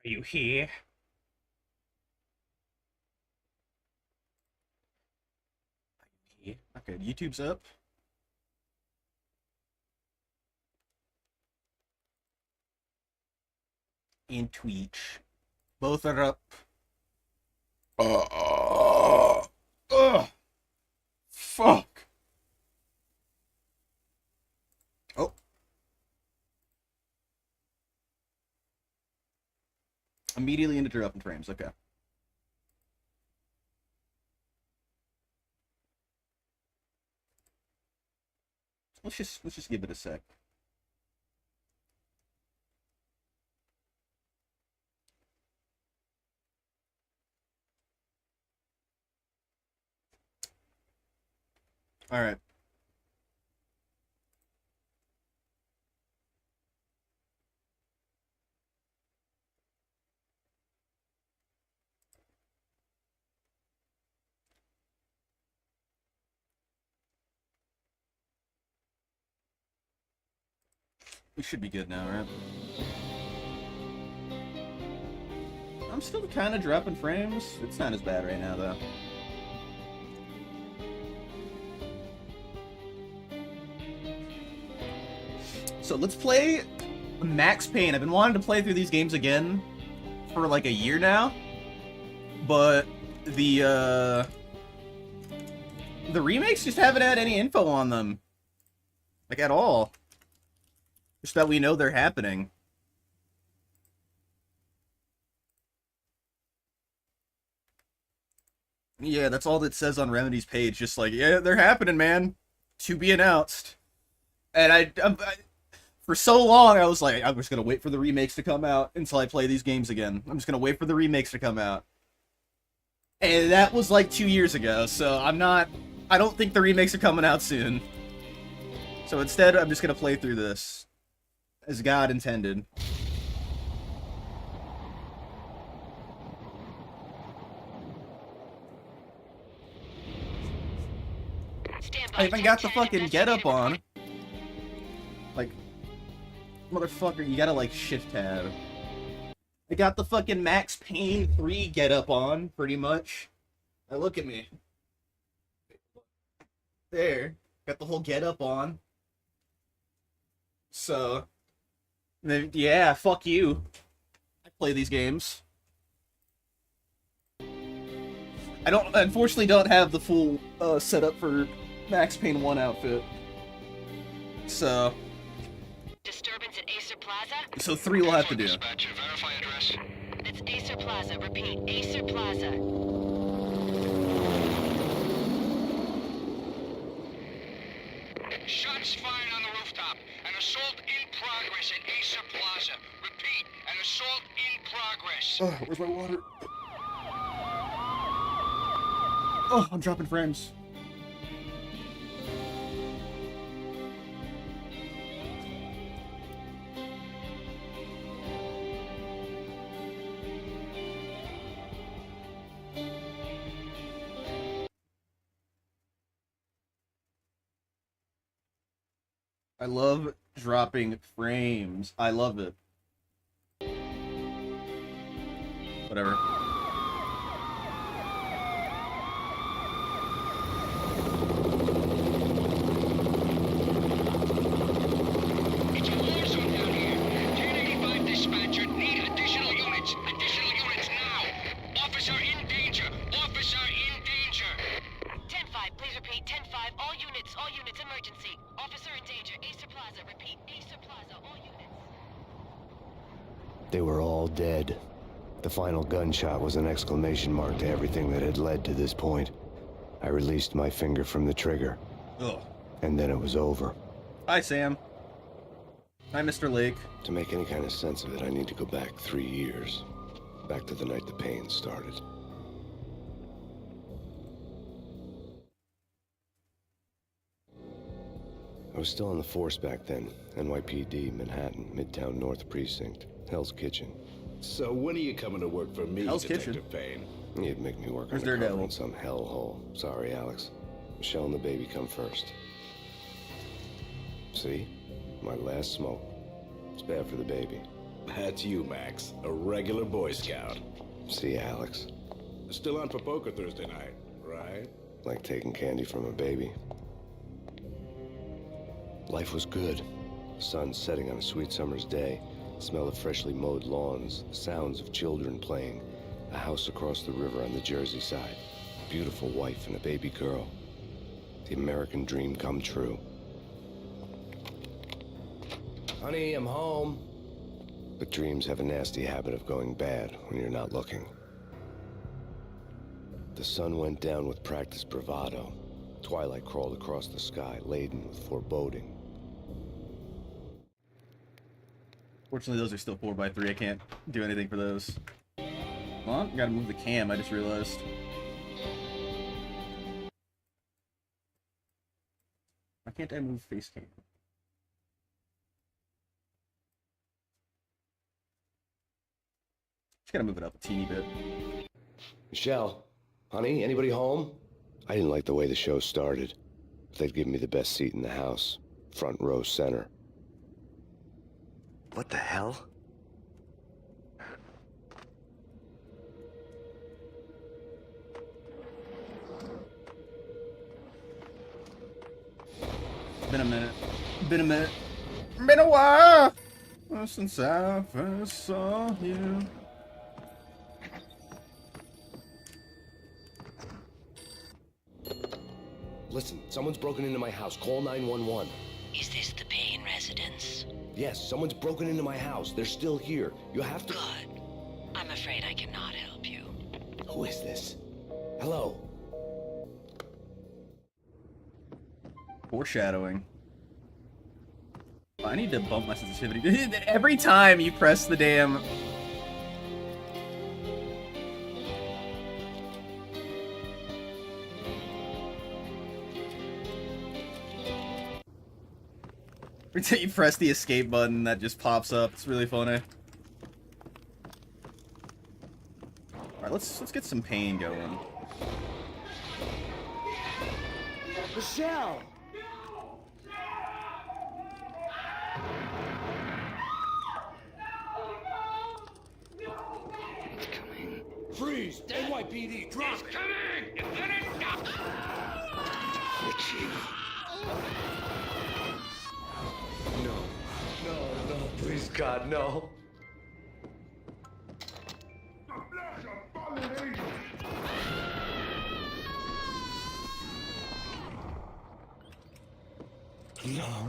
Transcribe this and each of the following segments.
Are you here? Yeah. Okay, YouTube's up. And Twitch. Both are up. Fuck. Oh. Immediately into dropping frames. Okay. Let's just give it a sec. All right. We should be good now, right? I'm still kind of dropping frames. It's not as bad right now, though. So let's play Max Payne. I've been wanting to play through these games again for like a year now, but the remakes just haven't had any info on them, like at all. Just that we know they're happening. Yeah, that's all that says on Remedy's page. Just like, yeah, they're happening, man. To be announced. And for so long, I was like, I'm just gonna wait for the remakes to come out until I play these games again. I'm just gonna wait for the remakes to come out. And that was like 2 years ago, so I don't think the remakes are coming out soon. So instead, I'm just gonna play through this as God intended. I even got the fucking get-up on. Like, motherfucker, you gotta, like, shift-tab. I got the fucking Max Payne 3 get-up on, pretty much. Now look at me. There. Got the whole get-up on. So, yeah, fuck you. I play these games. I unfortunately don't have the full setup for Max Payne 1 outfit. So. Disturbance at Acer Plaza? So 3 will have to do. Dispatcher, verify address. It's Acer Plaza. Repeat, Acer Plaza. Shots fired on the rooftop. An assault in progress at Acer Plaza. Repeat, an assault in progress. Oh, where's my water? Oh, I'm dropping frames. I love dropping frames. I love it. Whatever. It's a war zone down here. 1085 dispatcher, need additional units. Additional units now. Officer in danger. Officer in danger. 10-5, please repeat. 10-5, all units, emergency. Officer in danger, Acer Plaza. Repeat, Acer Plaza, all units. They were all dead. The final gunshot was an exclamation mark to everything that had led to this point. I released my finger from the trigger. Ugh. And then it was over. Hi, Sam. Hi, Mr. Lake. To make any kind of sense of it, I need to go back 3 years. Back to the night the pain started. I was still on the force back then. NYPD, Manhattan, Midtown North Precinct, Hell's Kitchen. So when are you coming to work for me, Hell's Detective Kitchen. Payne? You'd make me work Where's undercover Daredevil? in some hellhole. Sorry, Alex. Michelle and the baby come first. See? My last smoke. It's bad for the baby. That's you, Max. A regular Boy Scout. See, Alex. Still on for poker Thursday night, right? Like taking candy from a baby. Life was good. The sun setting on a sweet summer's day. The smell of freshly mowed lawns. The sounds of children playing. A house across the river on the Jersey side. A beautiful wife and a baby girl. The American dream come true. Honey, I'm home. But dreams have a nasty habit of going bad when you're not looking. The sun went down with practiced bravado. Twilight crawled across the sky, laden with foreboding. Fortunately, those are still 4x3. I can't do anything for those. Come on, gotta move the cam, I just realized. Why can't I move face cam? Just gotta move it up a teeny bit. Michelle, honey, anybody home? I didn't like the way the show started. They'd given me the best seat in the house, front row center. What the hell? Been a minute. Been a minute. Been a while since I first saw you. Listen, someone's broken into my house. Call 911. Is this the Payne residence? Yes, someone's broken into my house. They're still here. You have to... Good. I'm afraid I cannot help you. Who is this? Hello? Foreshadowing. I need to bump my sensitivity. Every time you press the damn... Every time you press the escape button, that just pops up. It's really funny. Alright, let's get some Payne going. Michelle! Freeze! NYPD, drop! He's coming! You let it stop! No, please, God, no.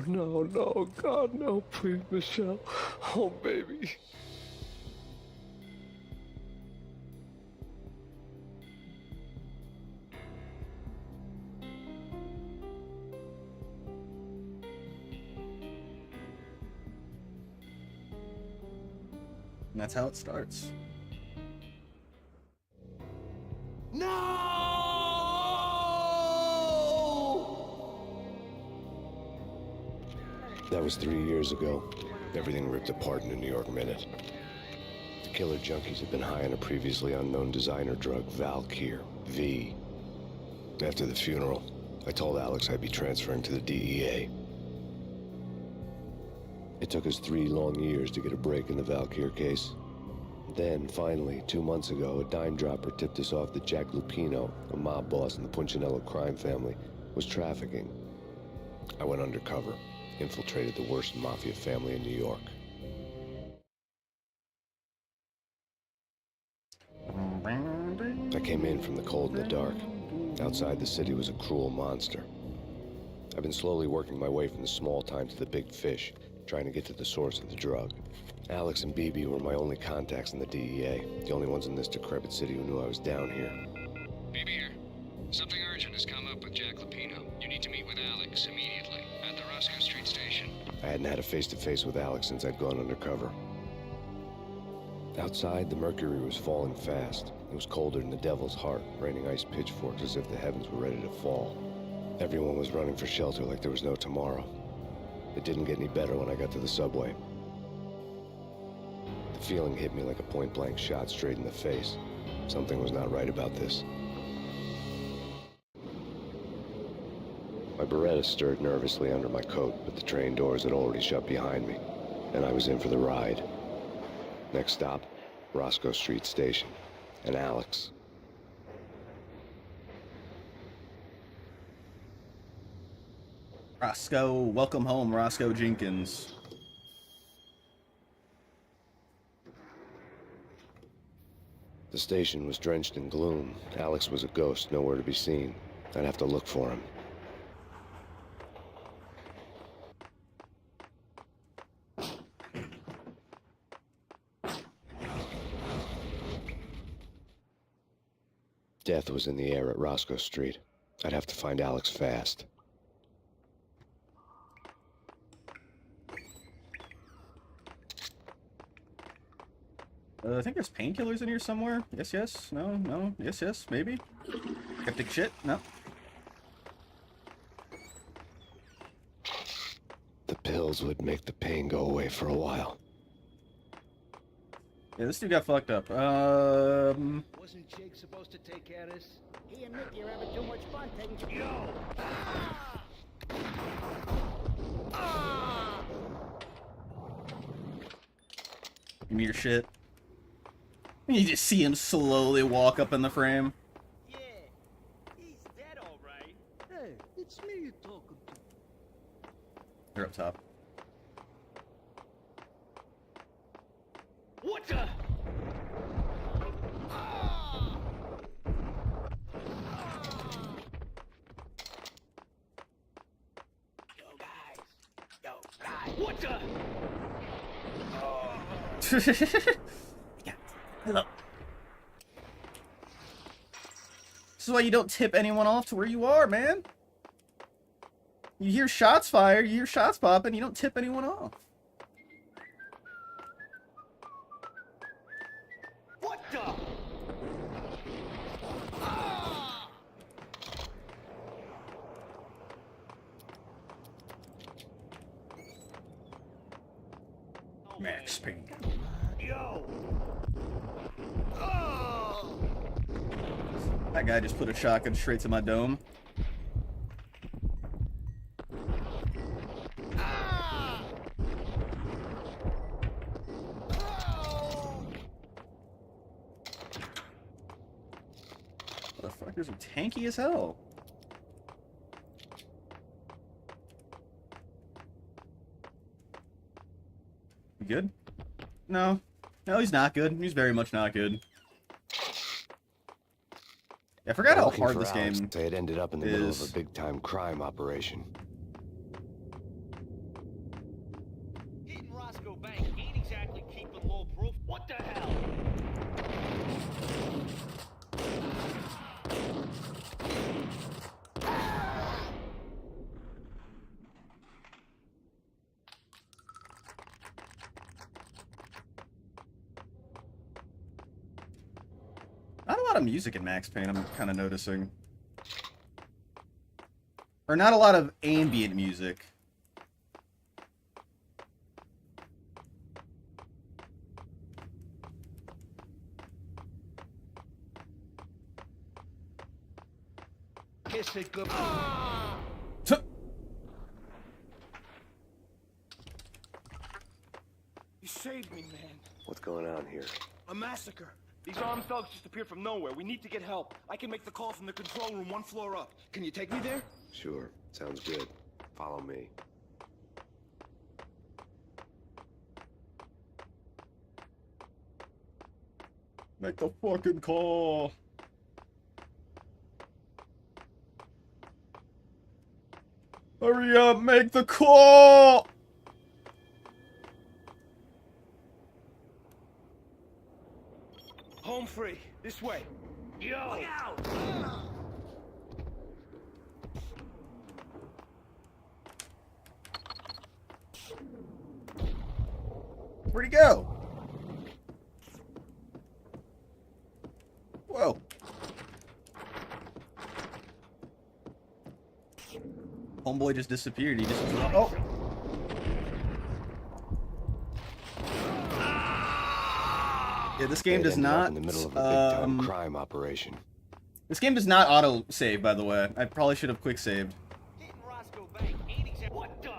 No, God, no, please, Michelle. Oh, baby. And that's how it starts. That was 3 years ago. Everything ripped apart in a New York minute. The killer junkies had been high on a previously unknown designer drug, Valkyr, V. After the funeral, I told Alex I'd be transferring to the DEA. It took us 3 long years to get a break in the Valkyr case. Then, finally, 2 months ago, a dime dropper tipped us off that Jack Lupino, a mob boss in the Punchinello crime family, was trafficking. I went undercover, infiltrated the worst mafia family in New York. I came in from the cold and the dark. Outside the city was a cruel monster. I've been slowly working my way from the small time to the big fish, trying to get to the source of the drug. Alex and BB were my only contacts in the DEA, the only ones in this decrepit city who knew I was down here. BB here. Something urgent has come up with Jack Lupino. You need to meet with Alex immediately at the Roscoe Street station. I hadn't had a face-to-face with Alex since I'd gone undercover. Outside, the mercury was falling fast. It was colder than the devil's heart, raining ice pitchforks as if the heavens were ready to fall. Everyone was running for shelter like there was no tomorrow. It didn't get any better when I got to the subway. The feeling hit me like a point-blank shot straight in the face. Something was not right about this. My Beretta stirred nervously under my coat, but the train doors had already shut behind me, and I was in for the ride. Next stop, Roscoe Street Station. And Alex. Roscoe, welcome home, Roscoe Jenkins. The station was drenched in gloom. Alex was a ghost, nowhere to be seen. I'd have to look for him. Death was in the air at Roscoe Street. I'd have to find Alex fast. I think there's painkillers in here somewhere. Yes, yes. No, no. Yes, yes. Maybe. Skeptic shit. No. The pills would make the pain go away for a while. Yeah, this dude got fucked up. Wasn't Jake supposed to take care of this? He and Mickey are having too much fun taking care of Give me your shit. You just see him slowly walk up in the frame. Yeah, he's dead all right. Hey, it's me you're talking to. They're up top. What the? Yo guys, what the? Yeah. Hello. This is why you don't tip anyone off to where you are, man. You hear shots fired, you hear shots popping, you don't tip anyone off. What the? Max Payne. Yo. That guy just put a shotgun straight to my dome. Motherfuckers are tanky as hell. You good? No. No, he's not good. He's very much not good. I forgot how Looking hard for this Alex, game they had ended up in the middle of is. a big-time crime operation. Hitting Roscoe Bank ain't exactly keeping low proof. What the hell? Not a lot of music in Max Payne, I'm kind of noticing. Or not a lot of ambient music. Kiss it good. Tuh. You saved me, man. What's going on here? A massacre. These armed thugs just appeared from nowhere. We need to get help. I can make the call from the control room 1 floor up. Can you take me there? Sure, sounds good. Follow me. Make the fucking call. Hurry up, make the call! Home free. This way. Yo. Look out. Where'd he go? Whoa. Homeboy just disappeared. He just... Oh! Yeah, this game They does ended up not... in the middle of a big-time crime operation. This game does not auto-save, by the way. I probably should have quick-saved. Hitting Roscoe Bank ain't exactly. What the?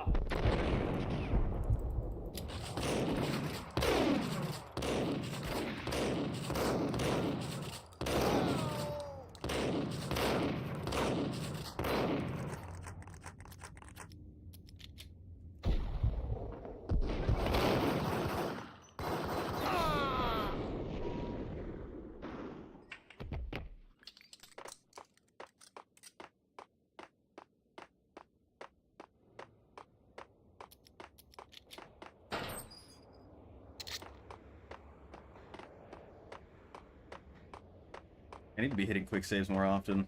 I need to be hitting quick saves more often.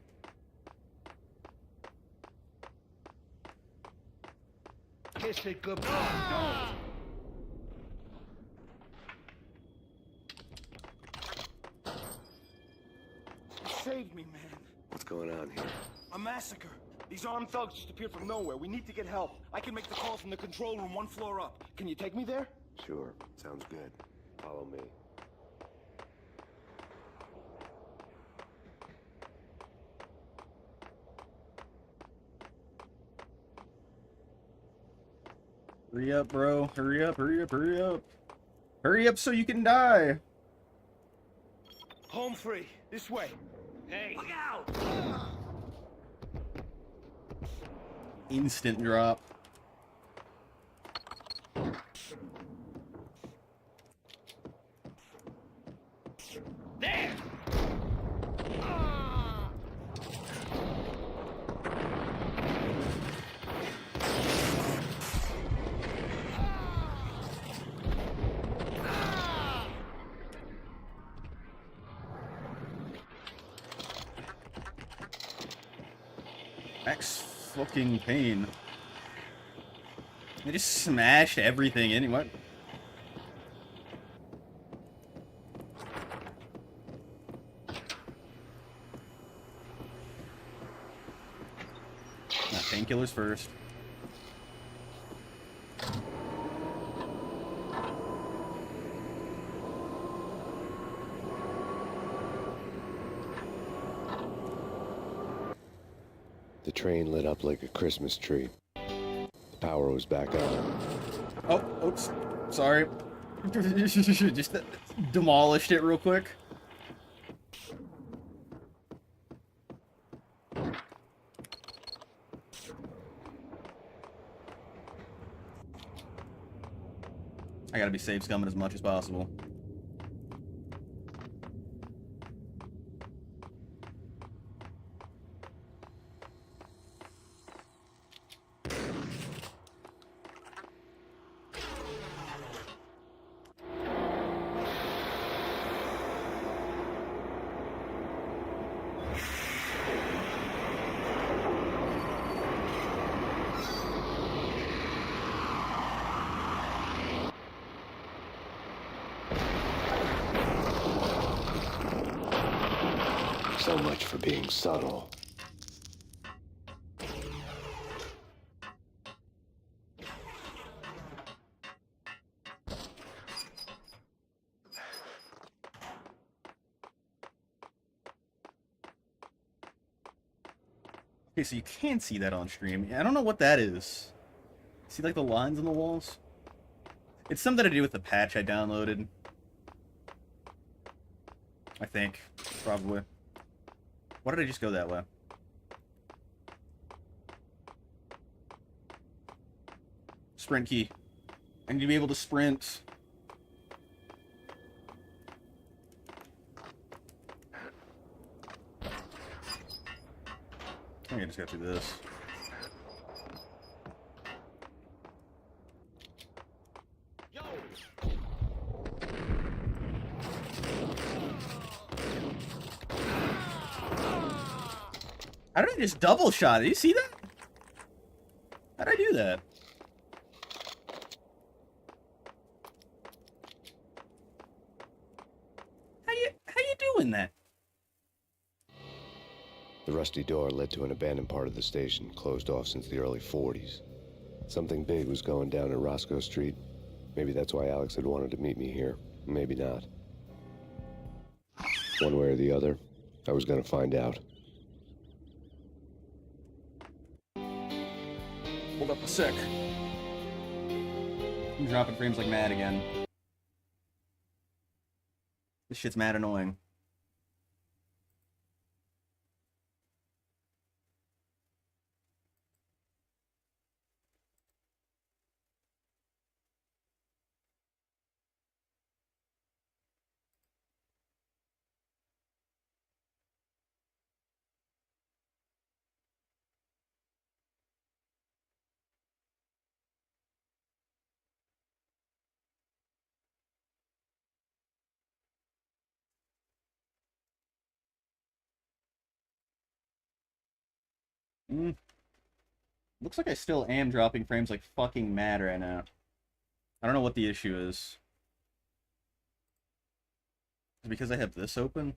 Kiss it goodbye. Saved me, man. What's going on here? A massacre. These armed thugs just appeared from nowhere. We need to get help. I can make the call from the control room 1 floor up. Can you take me there? Sure, sounds good. Follow me. Hurry up, bro. Hurry up, hurry up, hurry up. Hurry up so you can die. Home free. This way. Hey. Look out! Instant drop. There! Max fucking Payne. They just smashed everything in. What? Painkillers first. The train lit up like a Christmas tree. The power was back on. Oh, oops. Sorry. Just demolished it real quick. I gotta be safe scumming as much as possible. So much for being subtle. Okay, so you can see that on stream. I don't know what that is. See, like, the lines on the walls? It's something to do with the patch I downloaded. I think. Probably. Why did I just go that way? Sprint key. I need to be able to sprint. I think I just got through this. How did I just double shot? Did you see that? How did I do that? How you doing that? The rusty door led to an abandoned part of the station, closed off since the early 40s. Something big was going down at Roscoe Street. Maybe that's why Alex had wanted to meet me here. Maybe not. One way or the other, I was gonna find out. Hold up a sec. I'm dropping frames like mad again. This shit's mad annoying. Looks like I still am dropping frames like fucking mad right now. I don't know what the issue is. Is it because I have this open?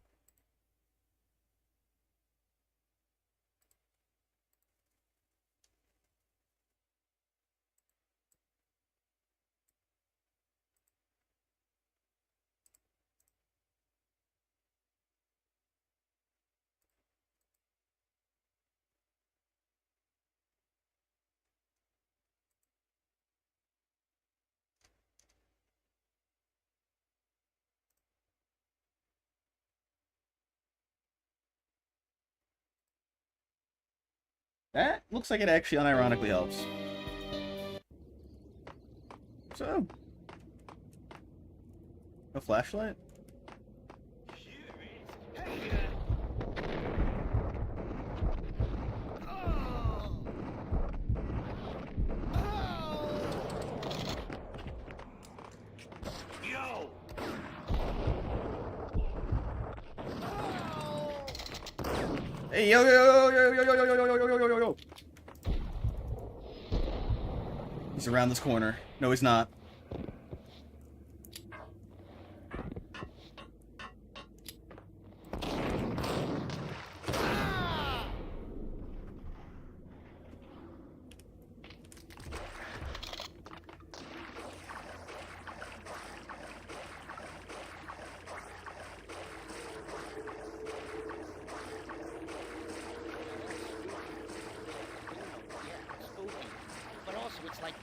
That looks like it actually unironically helps. So, no flashlight? Yo! Hey, yo, yo, yo, yo, yo, yo, yo, yo, yo, yo, yo, yo, yo. He's around this corner. No, he's not. But also, it's like.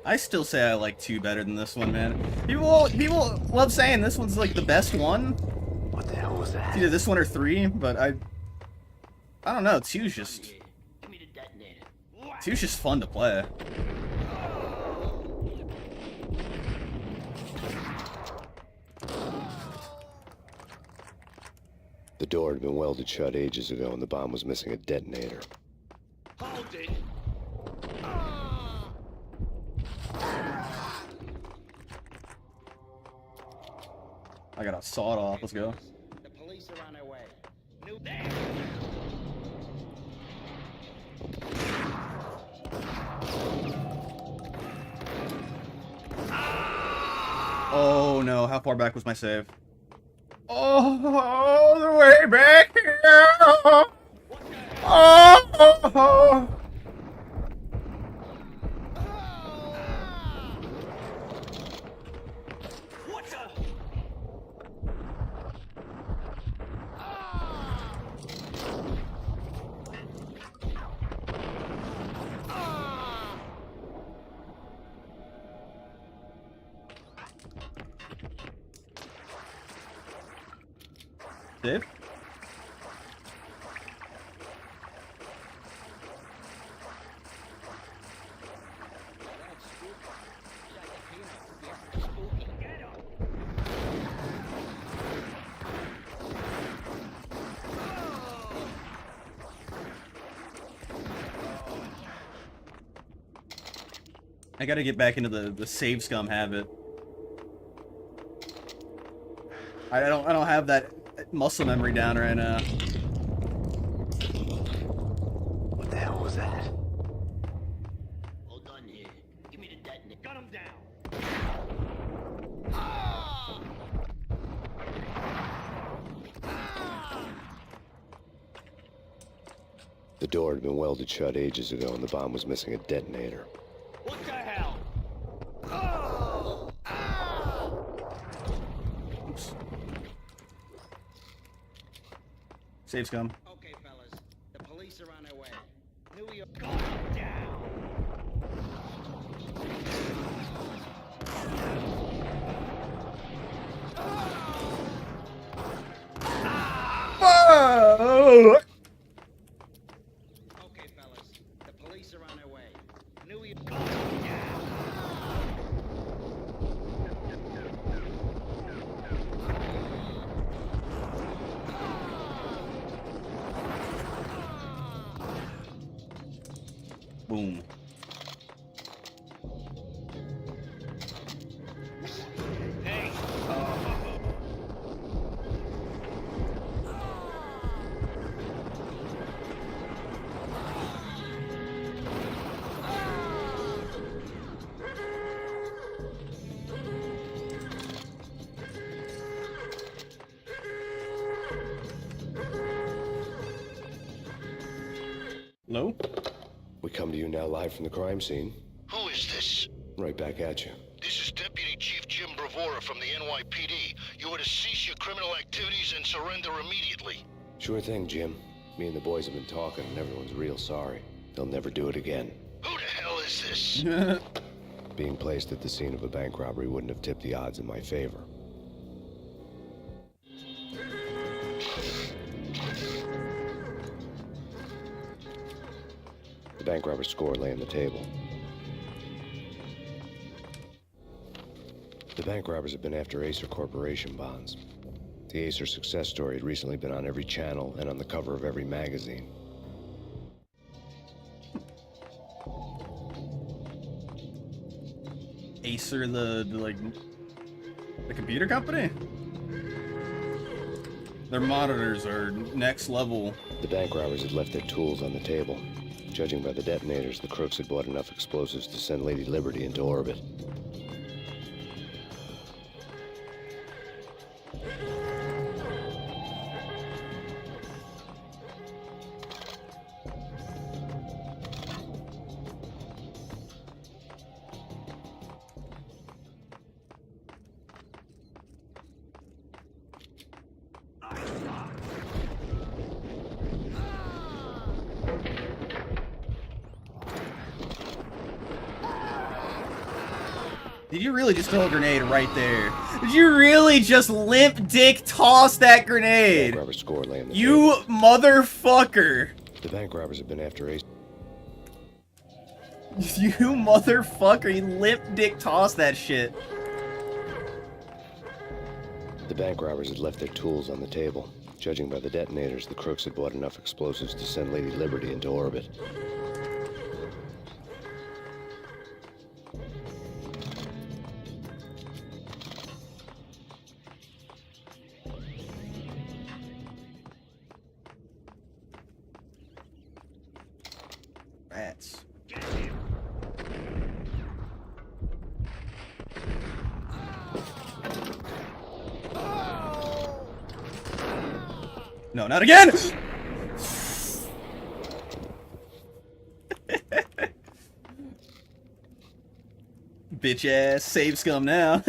I still say I like 2 better than this one, man. People love saying this one's like the best one. What the hell was that? It's either this one or 3, but I don't know. 2's just Give me the detonator. 2's just fun to play. The door had been welded shut ages ago and the bomb was missing a detonator. Hold it! I got a sawed off. Let's go. The police are on their way. New Oh no! How far back was my save? Oh, the way back here. Oh. What the? Dave? I gotta get back into the save scum habit. I don't have that muscle memory down right now. What the hell was that? Hold on here. Give me the detonator. Gun him down! The door had been welded shut ages ago and the bomb was missing a detonator. What the hell? Oops. Save scum. Okay, fellas. The police are on their way. New York. Gun him down! Whoa! Okay, fellas. The police are on their way. New York. Gun him down! Boom. Hey. Hello? We come to you now live from the crime scene. Who is this? Right back at you. This is Deputy Chief Jim Bravura from the NYPD. You are to cease your criminal activities and surrender immediately. Sure thing, Jim. Me and the boys have been talking, and everyone's real sorry. They'll never do it again. Who the hell is this? Being placed at the scene of a bank robbery wouldn't have tipped the odds in my favor. The bank robber's score lay on the table. The bank robbers have been after Acer Corporation bonds. The Acer success story had recently been on every channel and on the cover of every magazine. Acer, the computer company? Their monitors are next level. The bank robbers had left their tools on the table. Judging by the detonators, the crooks had bought enough explosives to send Lady Liberty into orbit. Did you really just throw a grenade right there? Did you really just limp dick toss that The grenade? bank robbers' score lay on the You table. motherfucker! The bank robbers have been after Acer. You motherfucker, you limp dick toss that shit. The bank robbers had left their tools on the table. Judging by the detonators, the crooks had bought enough explosives to send Lady Liberty into orbit. Rats. No, not again! Bitch ass, save scum now.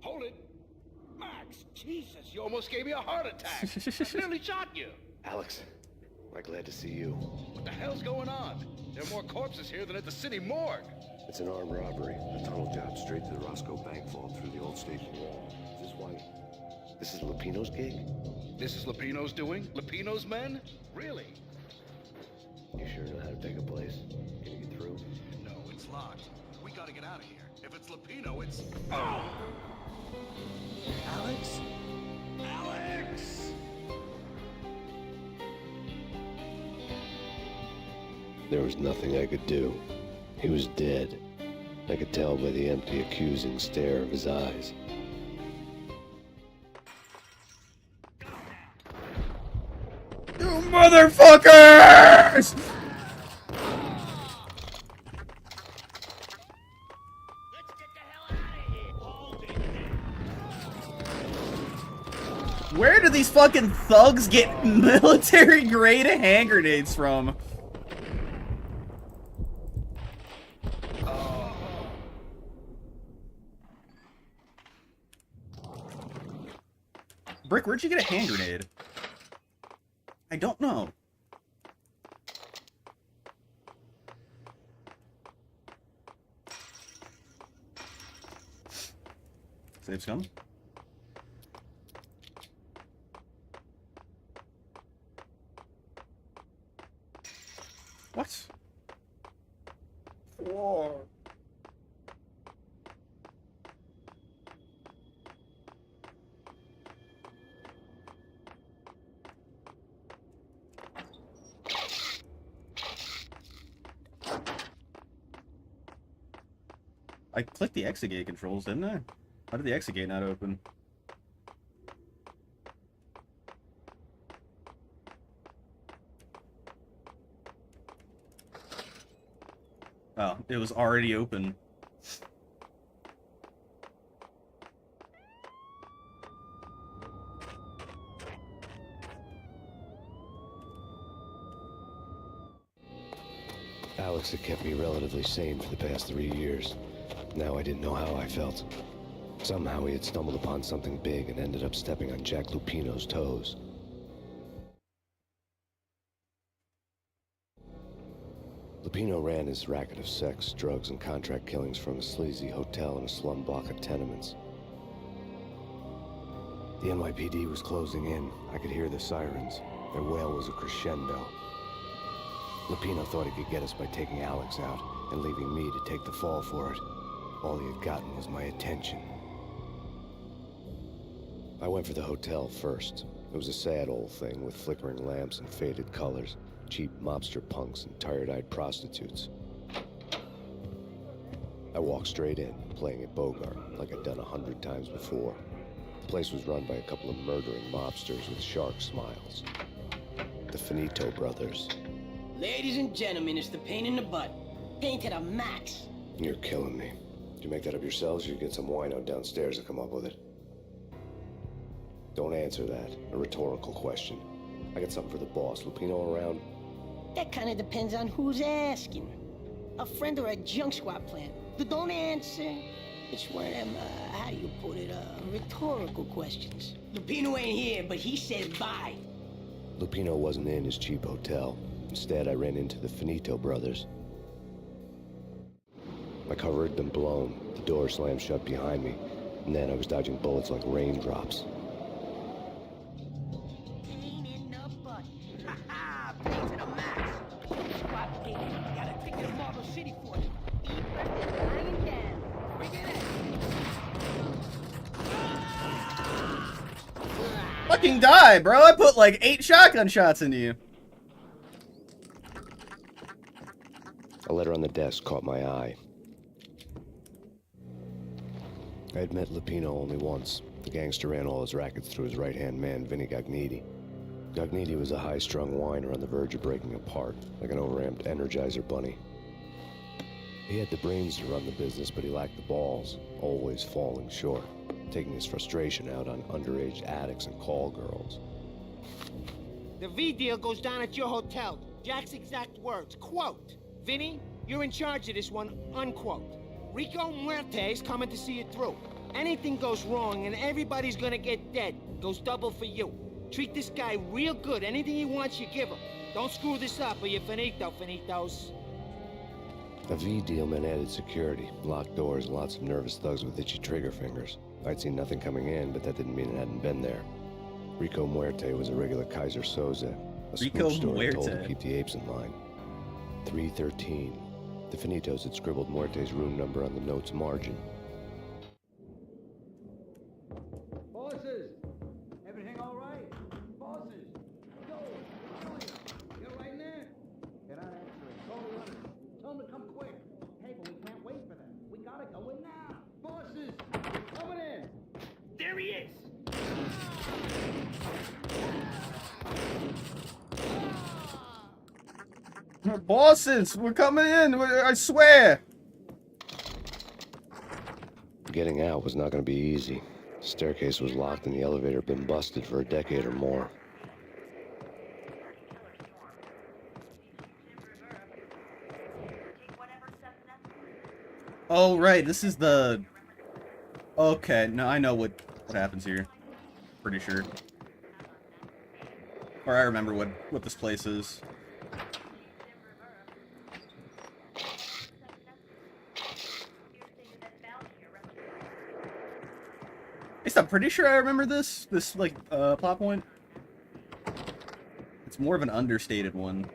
Hold it. Max, Jesus, you almost gave me a heart attack. I nearly shot you. Alex, I'm glad to see you. What the hell's going on? There are more corpses here than at the city morgue. It's an armed robbery. A tunnel job straight to the Roscoe Bank vault through the old station wall. Is this why? This is Lupino's gig? This is Lupino's doing? Lupino's men? Really? You sure know how to pick a place? Can you get through? No, it's locked. We gotta get out of here. If it's Lupino, it's... Alex? Alex! There was nothing I could do. He was dead. I could tell by the empty, accusing stare of his eyes. You motherfuckers! Let's get the hell out of here. Hold it. Where do these fucking thugs get military grade hand grenades from? Brick, where'd you get a hand grenade? I don't know. Saves come. What? Whoa. I clicked the exit gate controls, didn't I? How did the exit gate not open? Oh, it was already open. Alex had kept me relatively sane for the past 3 years. Now I didn't know how I felt. Somehow he had stumbled upon something big and ended up stepping on Jack Lupino's toes. Lupino ran his racket of sex, drugs, and contract killings from a sleazy hotel in a slum block of tenements. The NYPD was closing in. I could hear the sirens. Their wail was a crescendo. Lupino thought he could get us by taking Alex out and leaving me to take the fall for it. All he had gotten was my attention. I went for the hotel first. It was a sad old thing with flickering lamps and faded colors, cheap mobster punks and tired-eyed prostitutes. I walked straight in, playing at Bogart, like I'd done 100 times before. The place was run by a couple of murdering mobsters with shark smiles. The Finito brothers. Ladies and gentlemen, it's the Payne in the butt. Payne to the max. You're killing me. Did you make that up yourselves, or you get some wino downstairs to come up with it? Don't answer that. A rhetorical question. I got something for the boss. Lupino around? That kind of depends on who's asking. A friend or a junk squad plan. Don't answer. It's one of them, how do you put it, rhetorical questions. Lupino ain't here, but he said bye. Lupino wasn't in his cheap hotel. Instead, I ran into the Finito brothers. My cover had been blown. The door slammed shut behind me. And then I was dodging bullets like raindrops. Payne in the butt. Ha ha! Payne to the max. Squad Payne. Got a ticket to Marble City for you. Eat breakfast lying down. Bring it in. Fucking die, bro! I put like 8 shotgun shots into you. A letter on the desk caught my eye. I had met Lupino only once. The gangster ran all his rackets through his right-hand man, Vinny Gagniti. Gagniti was a high-strung whiner on the verge of breaking apart, like an overamped Energizer bunny. He had the brains to run the business, but he lacked the balls, always falling short, taking his frustration out on underage addicts and call girls. The V deal goes down at your hotel. Jack's exact words, quote, Vinny, you're in charge of this one, unquote. Rico Muerte's coming to see it through. Anything goes wrong and everybody's gonna get dead. Goes double for you. Treat this guy real good. Anything he wants, you give him. Don't screw this up or you're finito, finitos. A V deal meant added security, locked doors, and lots of nervous thugs with itchy trigger fingers. I'd seen nothing coming in, but that didn't mean it hadn't been there. Rico Muerte was a regular Kaiser Soze, a Rico spook story told to Muerte. keep the apes in line. 313. The Finitos had scribbled Muerte's room number on the note's margin. Bosses! Everything all right? Bosses! Yo! You're right in there? They're not answering. Call the others. Tell them to come quick. Hey, but we can't wait for them. We gotta go in now. Bosses! Coming in! There he is! Bosses, we're coming in. I swear. Getting out was not going to be easy. The staircase was locked and the elevator had been busted for a decade or more. Oh, right. This is the... Okay, no, I know what happens here. Pretty sure. Or I remember what this place is. pretty sure I remember this like plot point. It's more of an understated one.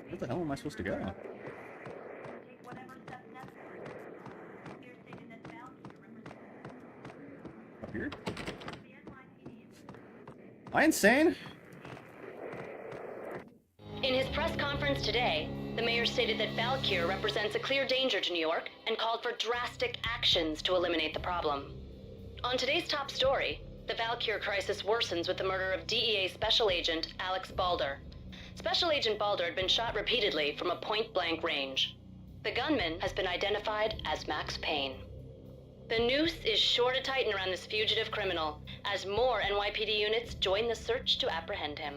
Where the hell am I supposed to go? Up here? Am I insane? In his press conference today, the mayor stated that Valkyr represents a clear danger to New York and called for drastic actions to eliminate the problem. On today's top story, the Valkyr crisis worsens with the murder of DEA Special Agent Alex Balder. Special Agent Balder had been shot repeatedly from a point-blank range. The gunman has been identified as Max Payne. The noose is sure to tighten around this fugitive criminal as more NYPD units join the search to apprehend him.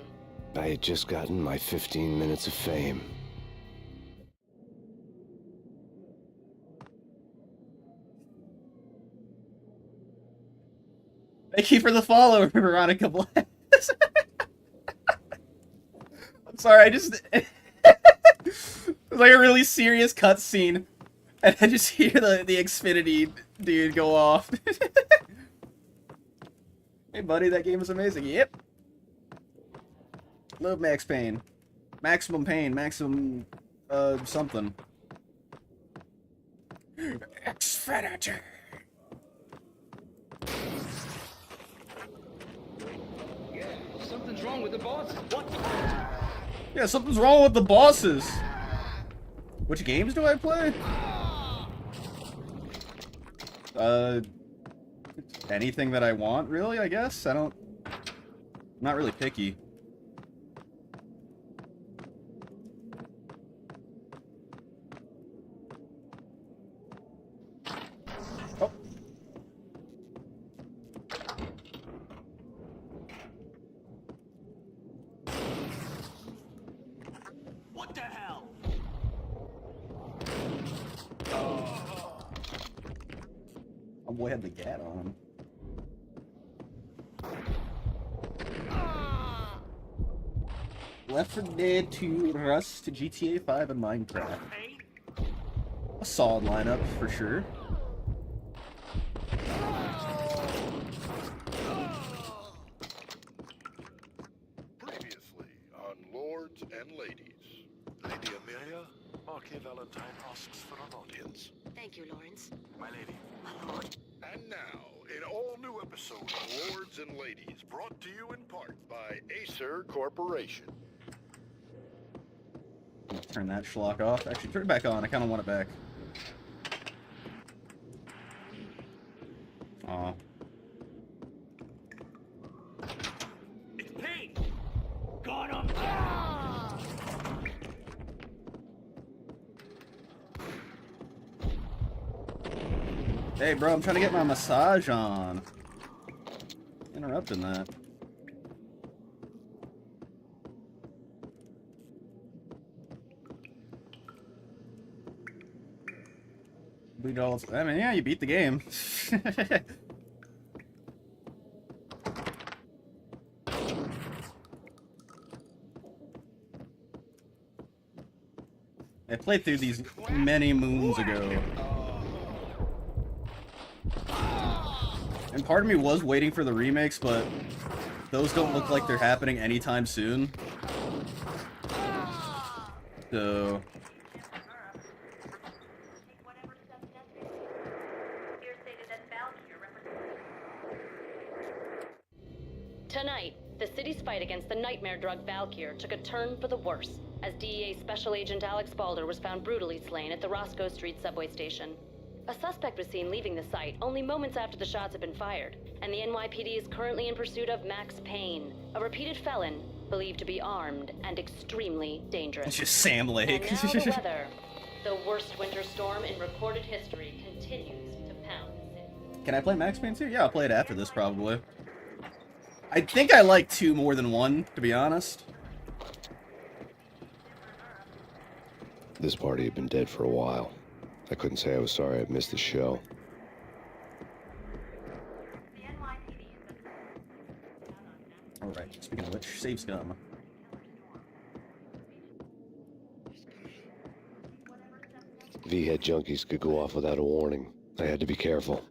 I had just gotten my 15 minutes of fame. Thank you for the follow, Veronica Bless. I'm sorry, I just... It's like a really serious cutscene, and I just hear the Xfinity dude go off. Hey buddy, that game is amazing. Yep. Love Max Payne. Maximum Pain, maximum... something. Xfinity! Something's wrong with the boss. What? Yeah, something's wrong with the bosses. Which games do I play? Anything that I want, really, I guess? I'm not really picky. Oh. What the hell? My boy had the gat on him. Left 4 Dead 2, Rust, GTA 5, and Minecraft. A solid lineup, for sure. Previously on Lords and Ladies. Lady Amelia, Marquis Valentine asks for an audience. Thank you, Lawrence. My lady. My lord. And now, an all-new episode of Lords and Ladies, brought to you in part by Acer Corporation. Turn that schlock off. Actually, turn it back on. I kind of want it back. Aw. It's Payne. Got him. Hey, bro, I'm trying to get my massage on. Interrupting that. I mean, yeah, you beat the game. I played through these many moons ago. And part of me was waiting for the remakes, but those don't look like they're happening anytime soon. So... Tonight, the city's fight against the nightmare drug Valkyr took a turn for the worse, as DEA Special Agent Alex Balder was found brutally slain at the Roscoe Street subway station. A suspect was seen leaving the site only moments after the shots had been fired, and the NYPD is currently in pursuit of Max Payne, a repeated felon believed to be armed and extremely dangerous. It's just Sam Lake. And now the weather. The worst winter storm in recorded history continues to pound the city. Can I play Max Payne 2? Yeah, I'll play it after this, probably. I think I like 2 more than 1, to be honest. This party had been dead for a while. I couldn't say I was sorry I'd missed the show. The NYPD is save scum. V-head junkies could go off without a warning. I had to be careful.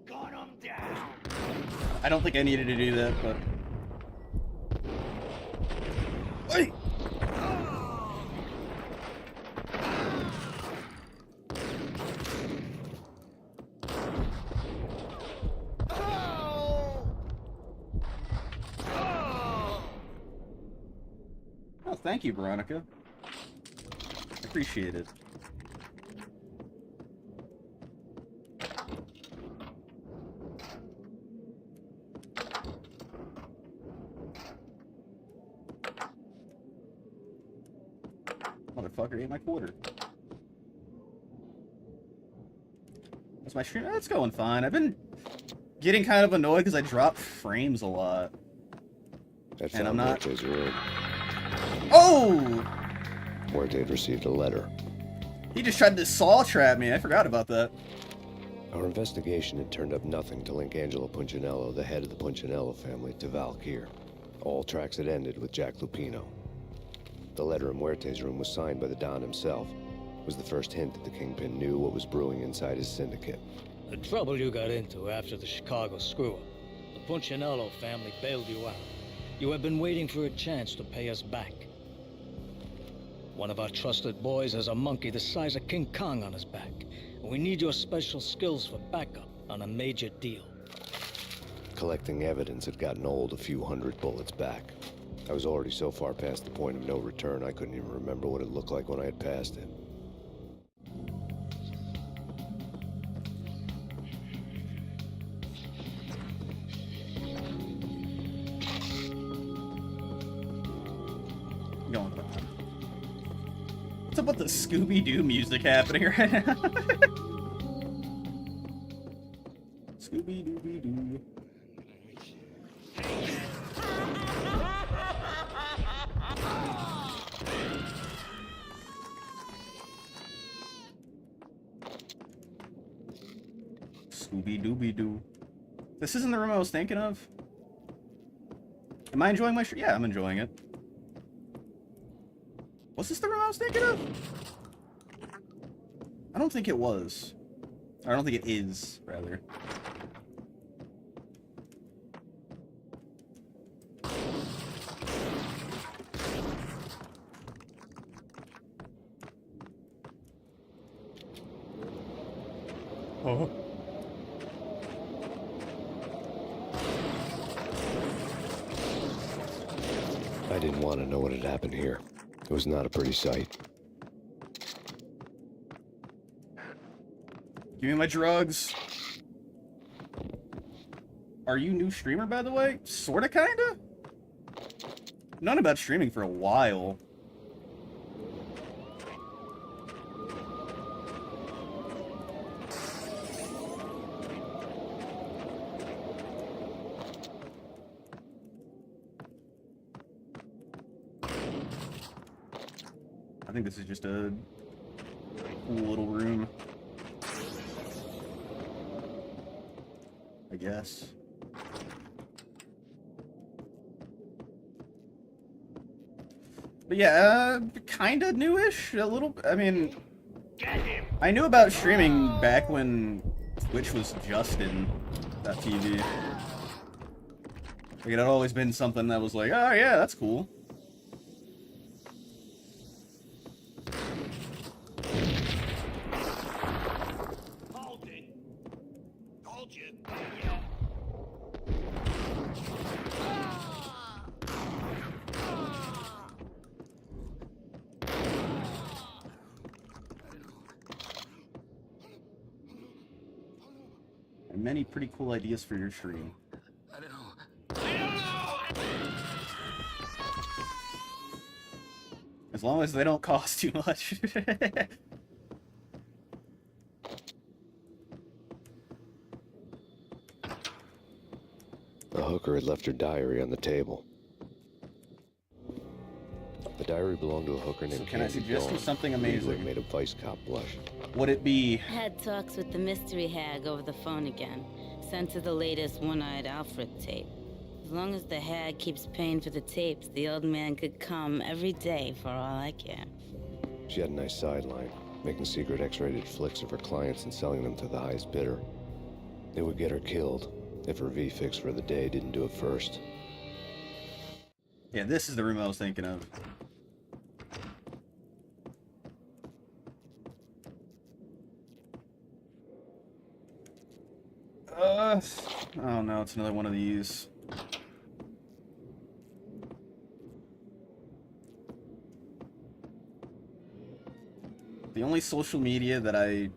Gun him down. I don't think I needed to do that, but... Wait! Oh, thank you, Veronica. I appreciate it. Motherfucker ate my quarter. That's my stream. That's going fine. I've been getting kind of annoyed because I drop frames a lot. And I'm not. Muerte's room, Oh! where they'd received a letter. He just tried to saw trap me. I forgot about that. Our investigation had turned up nothing to link Angelo Punchinello, the head of the Punchinello family, to Valkyr. All tracks had ended with Jack Lupino. The letter in Muerte's room was signed by the Don himself. It was the first hint that the Kingpin knew what was brewing inside his syndicate. The trouble you got into after the Chicago screw-up. The Punchinello family bailed you out. You have been waiting for a chance to pay us back. One of our trusted boys has a monkey the size of King Kong on his back. We need your special skills for backup on a major deal. Collecting evidence had gotten old a few hundred bullets back. I was already so far past the point of no return, I couldn't even remember what it looked like when I had passed it. Going with that. What's up with the Scooby-Doo music happening right now? Scooby-Dooby-Doo. Scooby-Dooby-Doo. This isn't the room I was thinking of. Am I enjoying my stream? Yeah, I'm enjoying it. Was this the room I was thinking of? I don't think it was. I don't think it is, rather. Oh. I didn't want to know what had happened here. It was not a pretty sight. Give me my drugs. Are you new streamer, by the way? Sorta, kinda? Known about streaming for a while. I think this is just a cool little room. I guess. But yeah, kinda newish, a little. I mean, I knew about streaming back when Twitch was Justin.tv. Like, it had always been something that was like, oh yeah, that's cool. And many pretty cool ideas for your stream. As long as they don't cost too much. The hooker had left her diary on the table. The diary belonged to a hooker named So can I Candy suggest you Dawn, something who amazing? made a vice cop blush. would it be? Had talks with the mystery hag over the phone again. Sent her the latest One-Eyed Alfred tape. As long as the hag keeps paying for the tapes, the old man could come every day for all I care. She had a nice sideline, making secret X-rated flicks of her clients and selling them to the highest bidder. It would get her killed if her V-fix for the day didn't do it first. Yeah, this is the room I was thinking of. Oh no, it's another one of these. The only social media that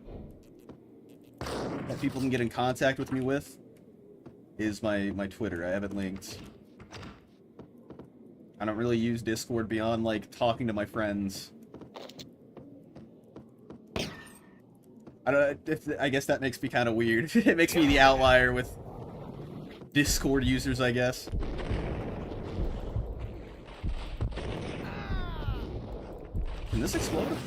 people can get in contact with me with is my Twitter. I have it linked. I don't really use Discord beyond, like, talking to my friends. I guess that makes me kind of weird. It makes me the outlier with Discord users, I guess. Can this explode?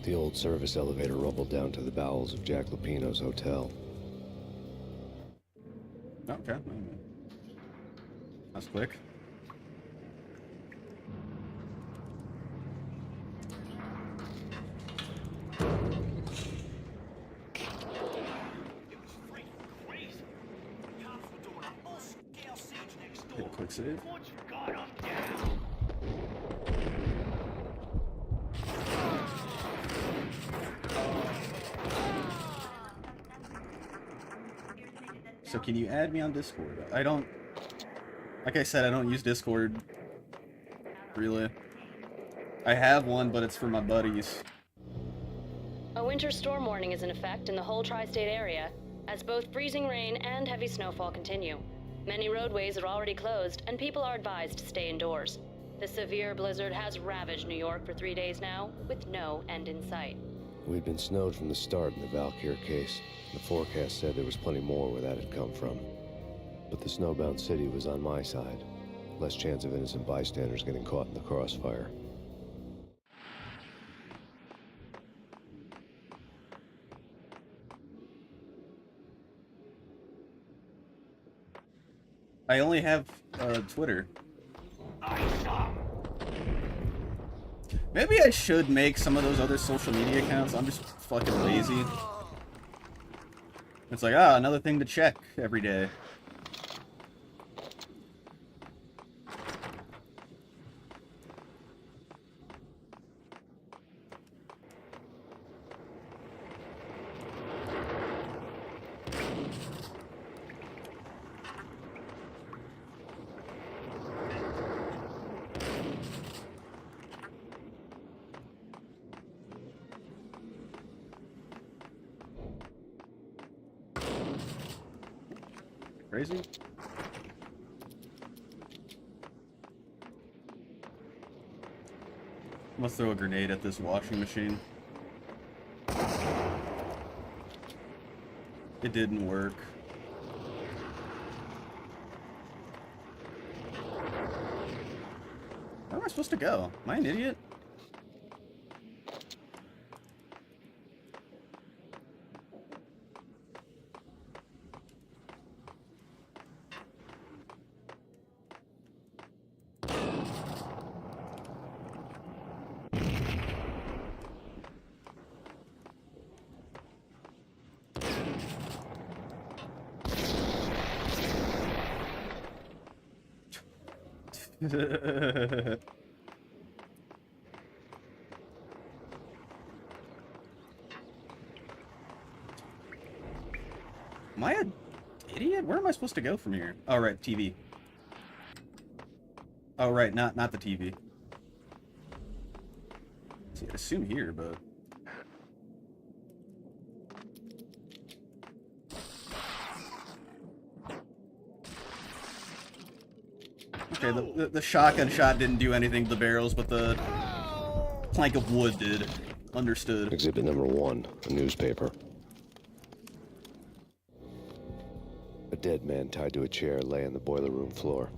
The old service elevator rumbled down to the bowels of Jack Lupino's hotel. Okay. That's quick. Hit a quick save. So can you add me on Discord? I don't... Like I said, I don't use Discord. Really. I have one, but it's for my buddies. A winter storm warning is in effect in the whole tri-state area, as both freezing rain and heavy snowfall continue. Many roadways are already closed, and people are advised to stay indoors. The severe blizzard has ravaged New York for 3 days now, with no end in sight. We'd been snowed from the start in the Valkyr case. The forecast said there was plenty more where that had come from. But the snowbound city was on my side. Less chance of innocent bystanders getting caught in the crossfire. I only have Twitter. Maybe I should make some of those other social media accounts. I'm just fucking lazy. It's like, another thing to check every day. Crazy? I'm gonna throw a grenade at this washing machine. It didn't work. Where am I supposed to go? Am I an idiot? Am I an idiot? Where am I supposed to go from here? Oh, right, TV. Oh, right, not the TV. See, I assume here, but... Okay, the shotgun shot didn't do anything to the barrels, but the plank of wood did. Understood. Exhibit number 1, a newspaper. A dead man tied to a chair lay on the boiler room floor.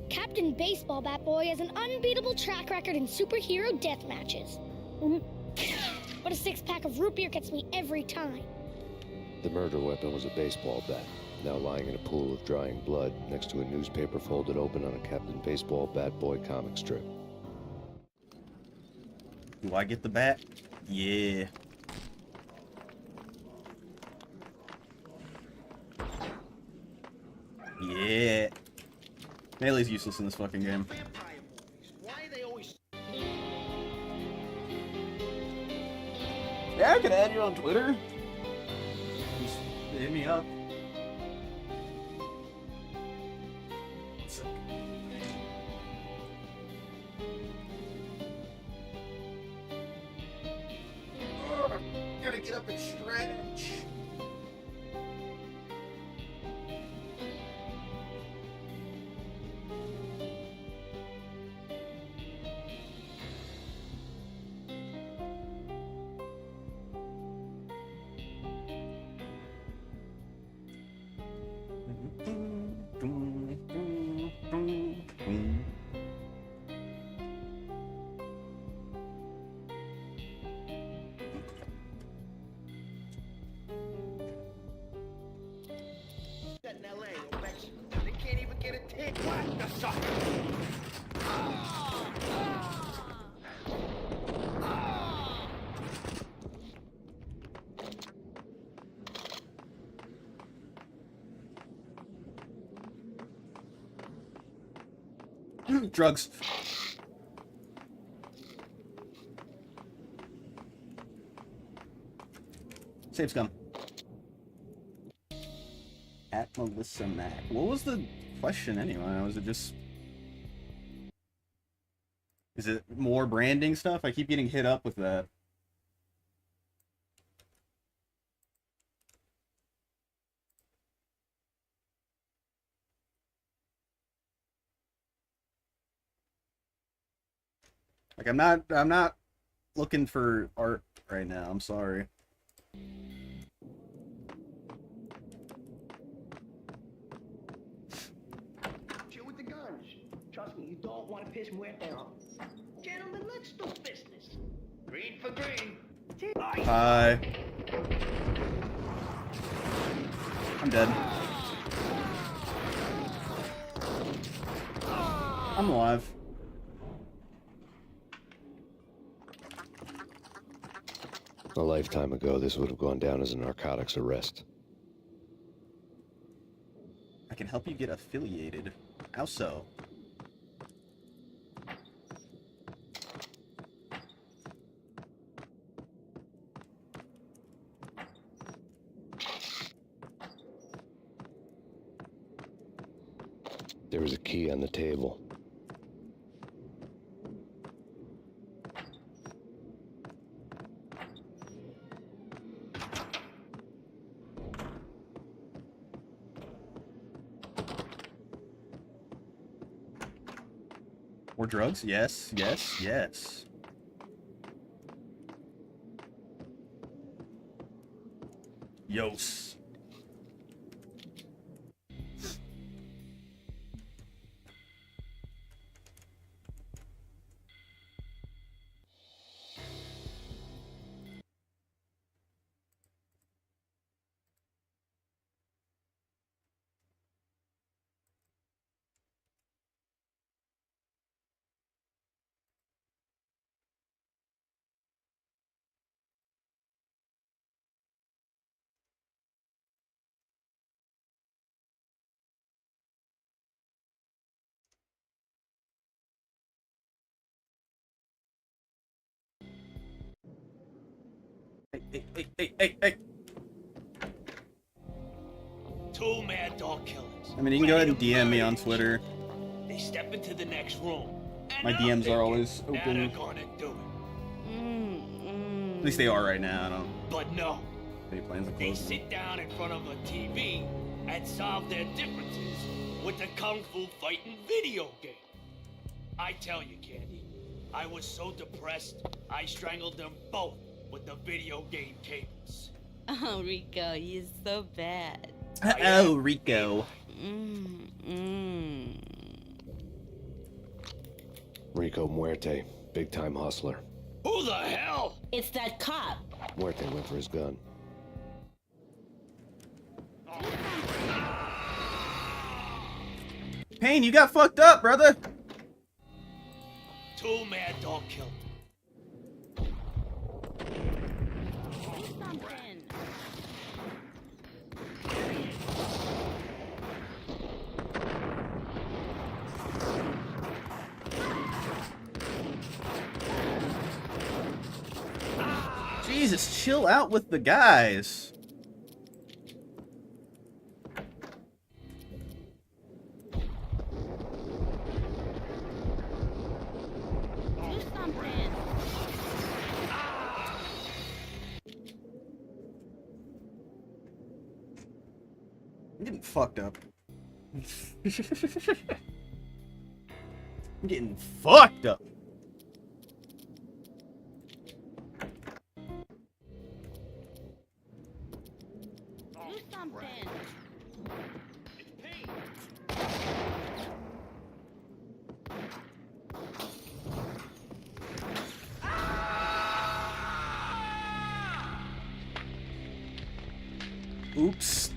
Captain Baseball Bat Boy has an unbeatable track record in superhero death matches. But a 6-pack of root beer gets me every time. The murder weapon was a baseball bat, now lying in a pool of drying blood next to a newspaper folded open on a Captain Baseball Bat Boy comic strip. Do I get the bat? Yeah. Yeah. Melee's useless in this fucking game. Why are they always... Yeah, I can add you on Twitter. Just hit me up. Gotta get up and stretch. in LA or Mexico. They can't even get a tip. What the sucker? Drugs. Save scum. At Melissa Mac. What was the question anyway? Was it just... Is it more branding stuff? I keep getting hit up with that. Like, I'm not looking for art right now. I'm sorry. Chill with the guns. Trust me, you don't want to piss Muerte off. Gentlemen, let's do business. Green for green. Hi. I'm dead. I'm alive. A lifetime ago, this would have gone down as a narcotics arrest. I can help you get affiliated. How so? There was a key on the table. More drugs? Yes, yes, yes. Yos. Hey. Two mad dog killers. I mean, you can go ahead and DM me on Twitter. They step into the next room. My DMs are always Now they're open. gonna do it. At least they are right now. I don't But no, have any plans to they close them. sit down in front of a TV and solve their differences with the kung fu fighting video game. I tell you, Candy, I was so depressed, I strangled them both with the video game cables. Oh, Rico, you're so bad. Oh, Rico. Rico Muerte, big-time hustler. Who the hell? It's that cop. Muerte went for his gun. Payne, you got fucked up, brother. 2 Mad Dog killed. Jesus, chill out with the guys. Do something. I'm getting fucked up. I'm getting fucked up. Do something. Oops.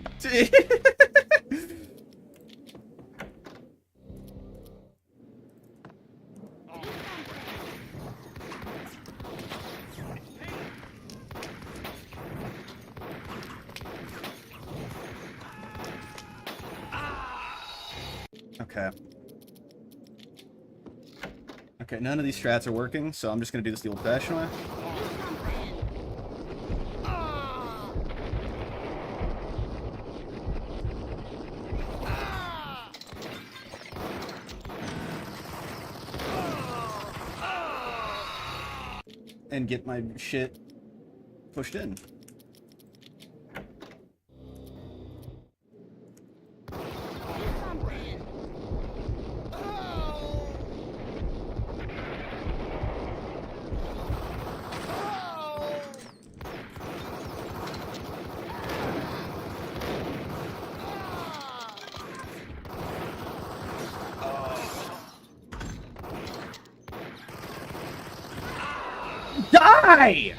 Okay. Okay, none of these strats are working, so I'm just gonna do this the old-fashioned way. And get my shit pushed in. Die!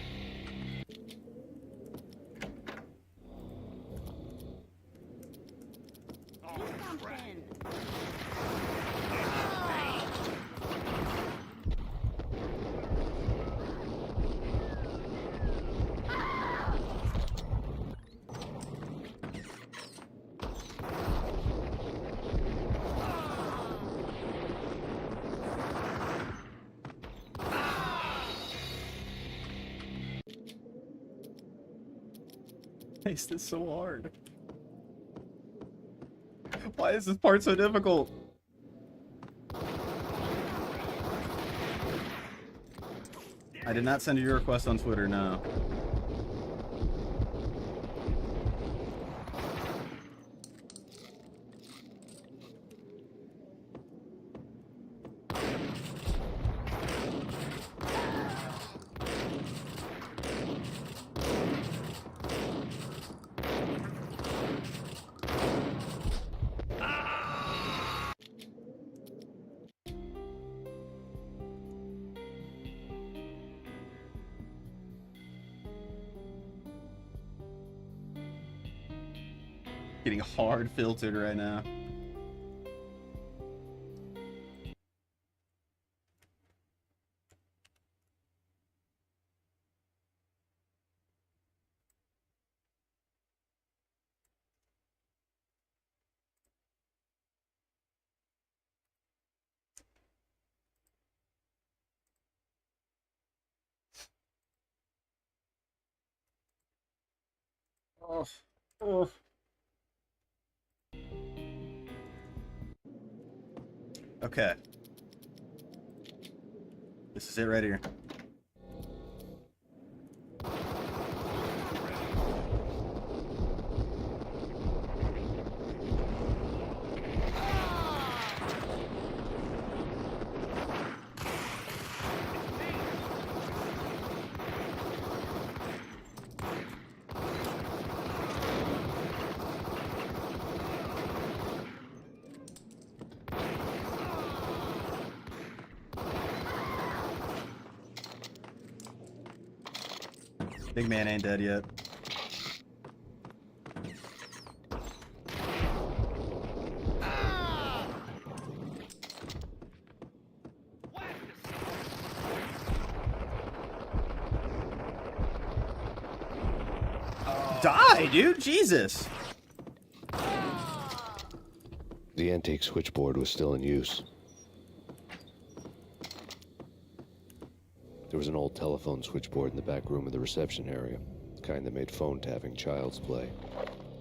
Makes this so hard. Why is this part so difficult? I did not send you a request on Twitter, no. Getting hard filtered right now. Oh, oh. Okay. This is it right here. Big man ain't dead yet. Die, dude! Jesus! The antique switchboard was still in use. There was an old telephone switchboard in the back room of the reception area, the kind that made phone tapping child's play.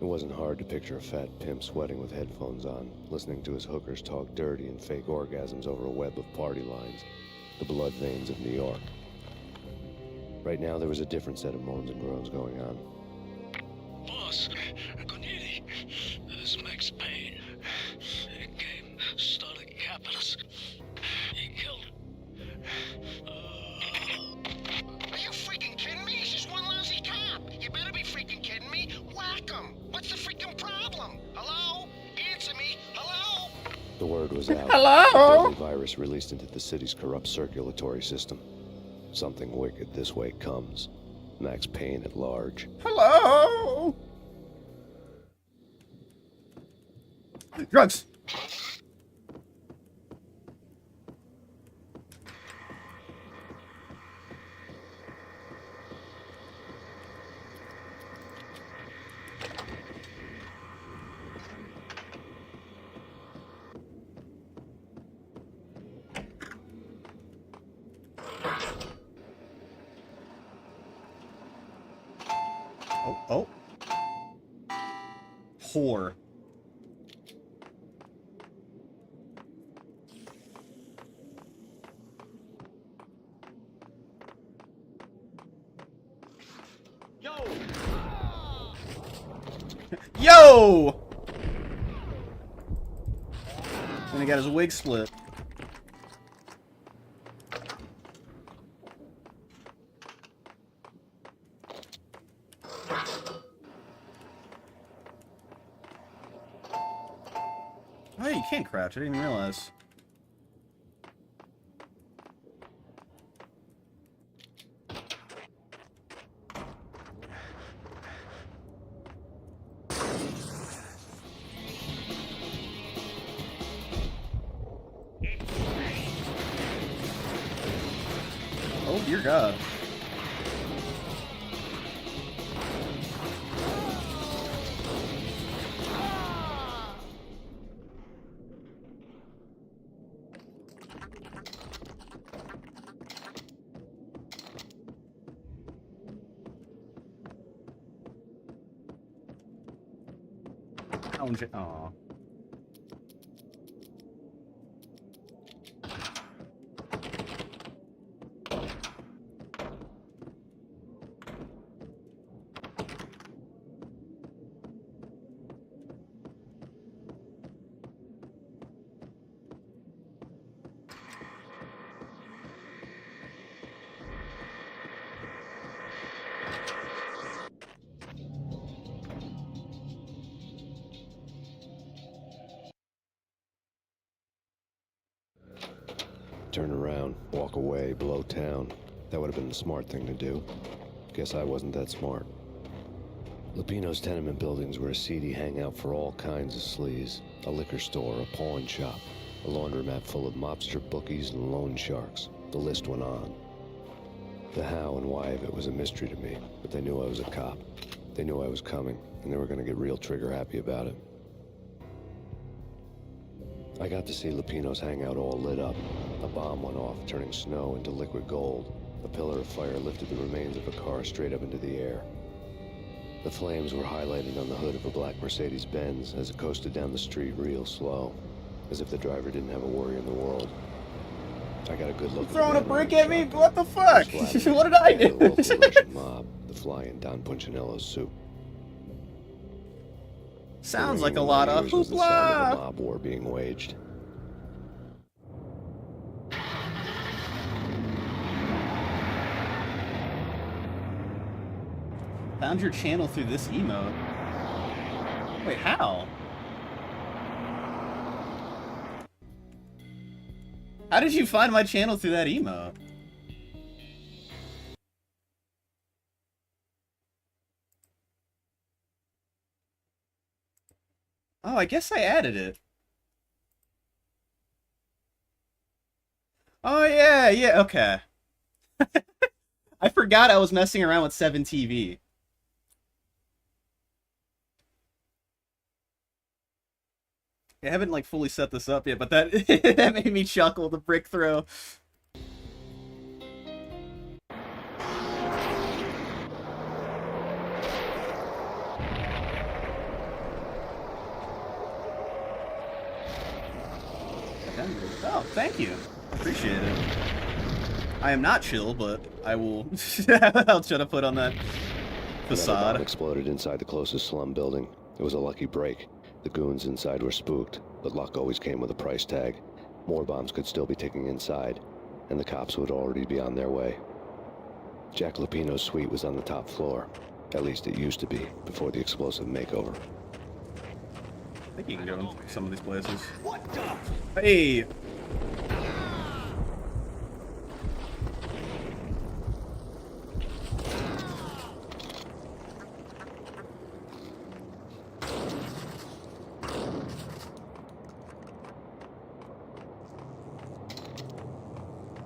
It wasn't hard to picture a fat pimp sweating with headphones on, listening to his hookers talk dirty and fake orgasms over a web of party lines, the blood veins of New York. Right now, there was a different set of moans and groans going on. Boss, Gunidi, this is Max Payne. He came, started capping us. He killed Are you freaking kidding me? He's just one lousy cop. You better be freaking kidding me. Whack him. What's the freaking problem? Hello? Answer me. Hello? The word was out. Hello? A deadly virus released into the city's corrupt circulatory system. Something wicked this way comes. Max Payne at large. Hello? Drugs! Oh. Whore. Yo! And he got his wig split. Oh, yeah, you can't crouch. I didn't even realize. Oh, dear God. Aw. Turn around, walk away, blow town. That would have been the smart thing to do. Guess I wasn't that smart. Lupino's tenement buildings were a seedy hangout for all kinds of sleaze. A liquor store, a pawn shop, a laundromat full of mobster bookies and loan sharks. The list went on. The how and why of it was a mystery to me, but they knew I was a cop. They knew I was coming, and they were going to get real trigger happy about it. I got to see Lupino's hangout all lit up. A bomb went off, turning snow into liquid gold. A pillar of fire lifted the remains of a car straight up into the air. The flames were highlighted on the hood of a black Mercedes-Benz as it coasted down the street real slow, as if the driver didn't have a worry in the world. I got a good look. Throwing a brick at me? What the fuck? What did I do? The local Russian mob, the flying Don Punchinello's soup. Sounds like a lot of was the sound of a hoopla. mob war being waged. Found your channel through this emote. Wait, how? How did you find my channel through that emote? Oh, I guess I added it. Oh, yeah, yeah, okay. I forgot I was messing around with 7TV. I haven't, like, fully set this up yet, but that that made me chuckle, the brick throw. Oh, thank you. Appreciate it. I am not chill, but I will... I'll try to put on that facade. Another bomb exploded inside the closest slum building. It was a lucky break. The goons inside were spooked, but luck always came with a price tag. More bombs could still be ticking inside, and the cops would already be on their way. Jack Lupino's suite was on the top floor. At least it used to be, before the explosive makeover. I think you can go in some of these places. What the? Hey!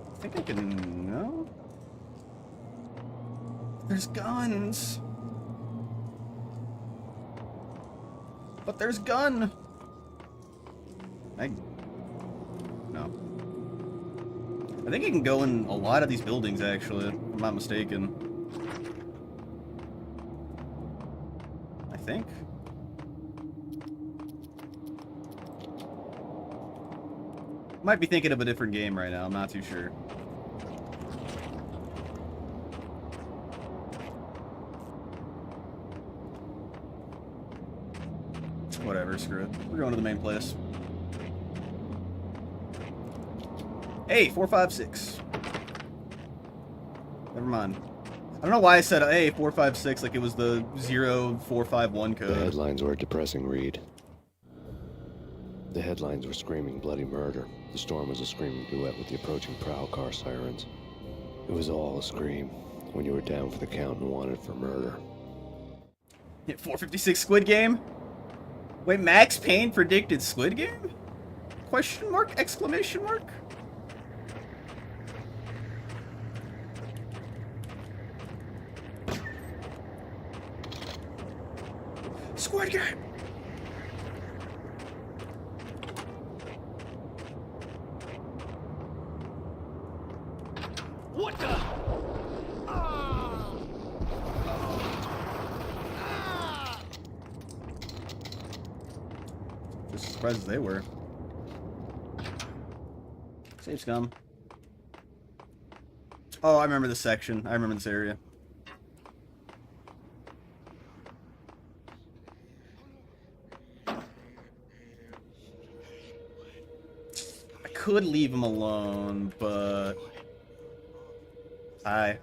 I think I can... no? There's guns! But there's gun! No. I think you can go in a lot of these buildings, actually, if I'm not mistaken. I think. Might be thinking of a different game right now, I'm not too sure. Whatever, screw it. We're going to the main place. Hey, 456. Never mind. I don't know why I said hey, 456 like it was the 0451 code. The headlines were a depressing read. The headlines were screaming bloody murder. The storm was a screaming duet with the approaching prowl car sirens. It was all a scream when you were down for the count and wanted for murder. Hit 456 Squid Game? Wait, Max Payne predicted Squid Game? Question mark? Exclamation mark? Squid Game! What the? Just as surprised as they were. Save scum. Oh, I remember this section. I remember this area. I could leave him alone, but... Hi.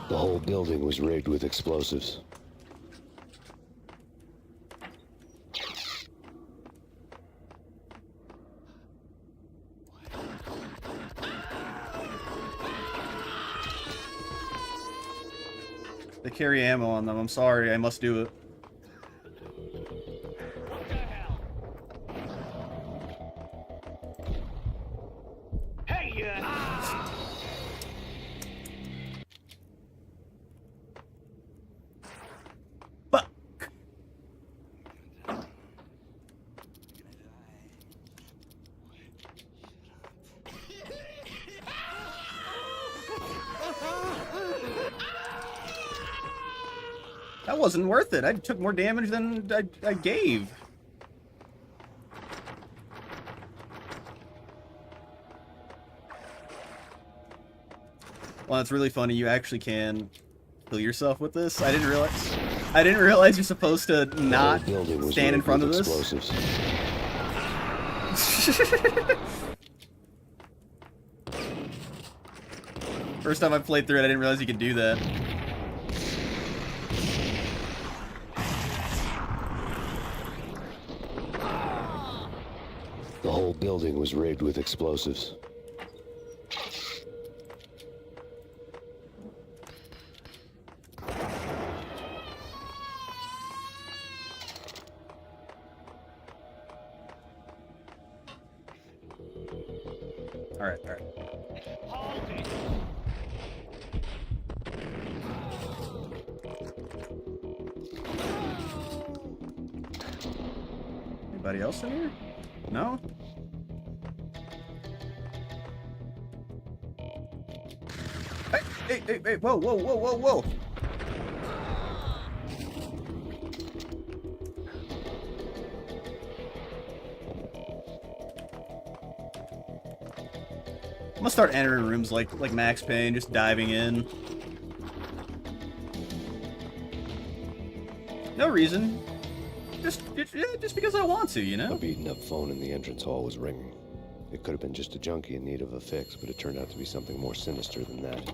The whole building was rigged with explosives. They carry ammo on them. I'm sorry. I must do it. Hey, That wasn't worth it. I took more damage than I gave. Well, it's really funny. You actually can kill yourself with this. I didn't realize you're supposed to not stand in front of this. First time I played through it, I didn't realize you could do that. The whole building was rigged with explosives. Alright, alright. Anybody else in here? No? Hey, whoa, whoa, whoa, whoa, whoa! I'm gonna start entering rooms like Max Payne, just diving in. No reason. Just because I want to, you know? A beaten up phone in the entrance hall was ringing. It could have been just a junkie in need of a fix, but it turned out to be something more sinister than that.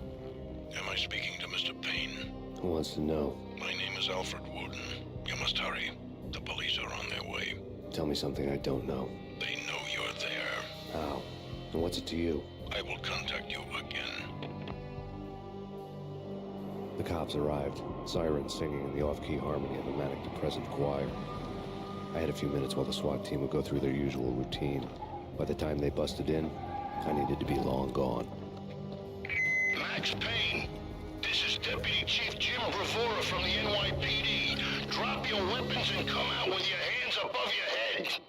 Am I speaking to Mr. Payne? Who wants to know? My name is Alfred Wooden. You must hurry. The police are on their way. Tell me something I don't know. They know you're there. How? And what's it to you? I will contact you again. The cops arrived, sirens singing in the off-key harmony of a manic-depressive choir. I had a few minutes while the SWAT team would go through their usual routine. By the time they busted in, I needed to be long gone. Max Payne, this is Deputy Chief Jim Bravura from the NYPD. Drop your weapons and come out with your hands above your head.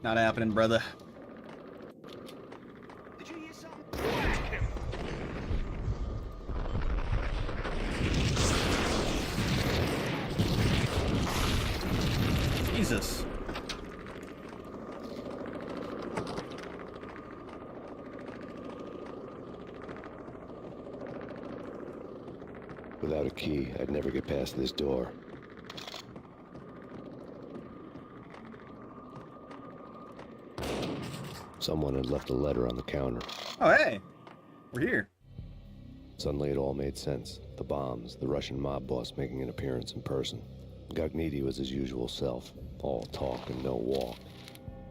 Not happening, brother. Did you hear something? Whack him! Jesus. Without a key, I'd never get past this door. Someone had left a letter on the counter. Oh, hey. We're here. Suddenly it all made sense. The bombs, the Russian mob boss making an appearance in person. Gagniti was his usual self. All talk and no walk.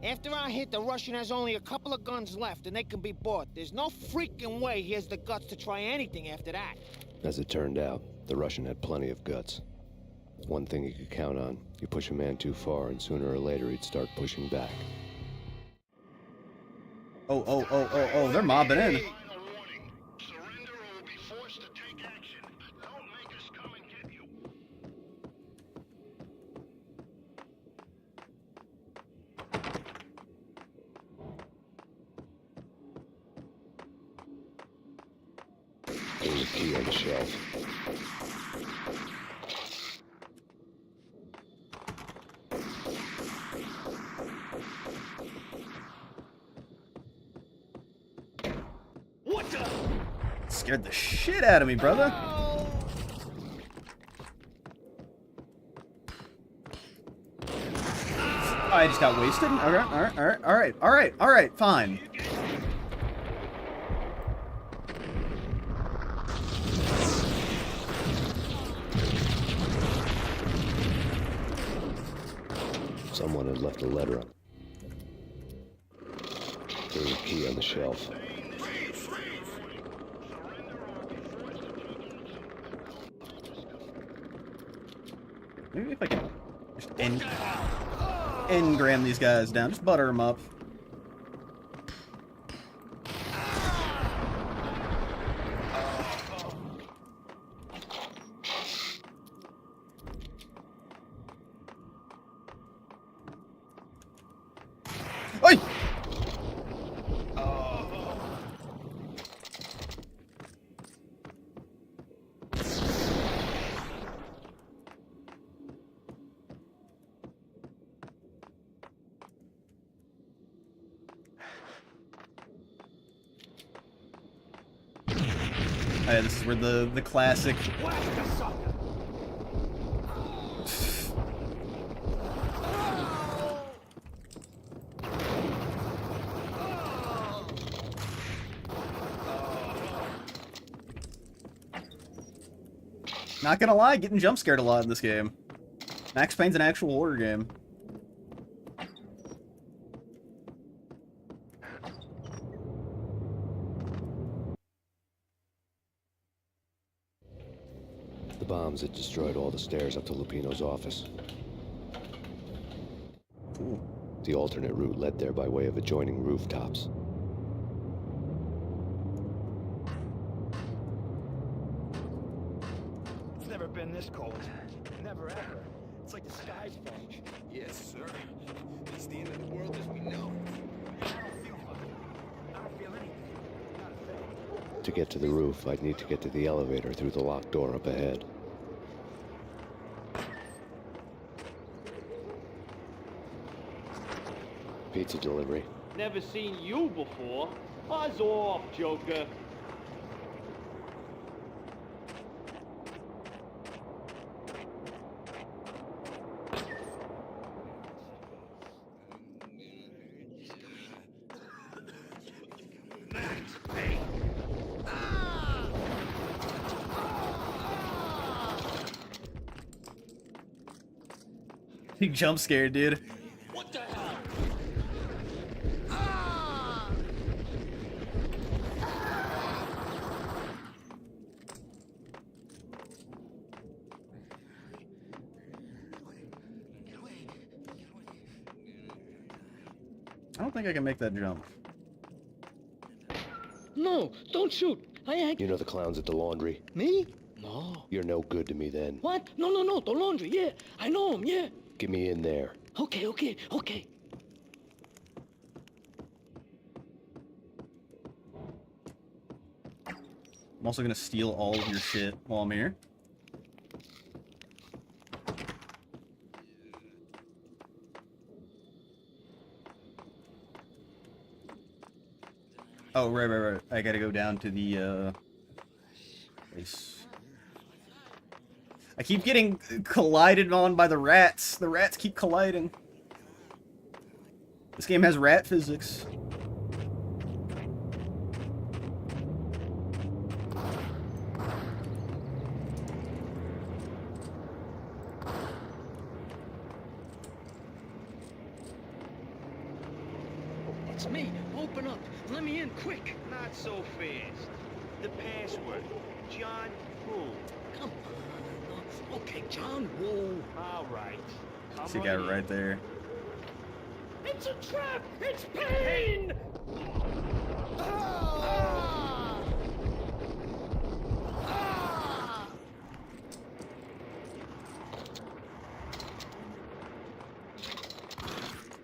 After our hit, the Russian has only a couple of guns left, and they can be bought. There's no freaking way he has the guts to try anything after that. As it turned out, the Russian had plenty of guts. One thing you could count on, you push a man too far and sooner or later he'd start pushing back. Oh, they're mobbing in. There's a key on the shelf. What the? Scared the shit out of me, brother. Oh, I just got wasted? Okay, alright, fine. Someone had left a letter on. There's a key on the shelf. Maybe if I can just engram these guys down, just butter them up. Oi! Oh, yeah, this is where the classic. Not gonna lie, getting jump scared a lot in this game. Max Payne's an actual horror game. The bombs had destroyed all the stairs up to Lupino's office. Cool. The alternate route led there by way of adjoining rooftops. It's never been this cold. Never ever. It's like the sky's falling. Yes, sir. It's the end of the world as we know. I don't feel fine. I don't feel anything. Not a thing. To get to the roof, I'd need to get to the elevator through the locked door up ahead. Pizza delivery. Never seen you before. Buzz off, Joker. Big jump scare, dude. What the hell? I don't think I can make that jump. No, don't shoot. You know the clowns at the laundry? Me? No. You're no good to me then. What? No, the laundry, yeah. I know him, yeah. Get me in there. Okay. I'm also gonna steal all of your shit while I'm here. Oh, right. I gotta go down to the, place. I keep getting collided on by the rats. The rats keep colliding. This game has rat physics. It's me. Open up. Let me in, quick. Not so fast. The password. John Woo. Come on. Okay, John Woo. All right. Come See, on guy in. right there. It's a trap! It's Payne!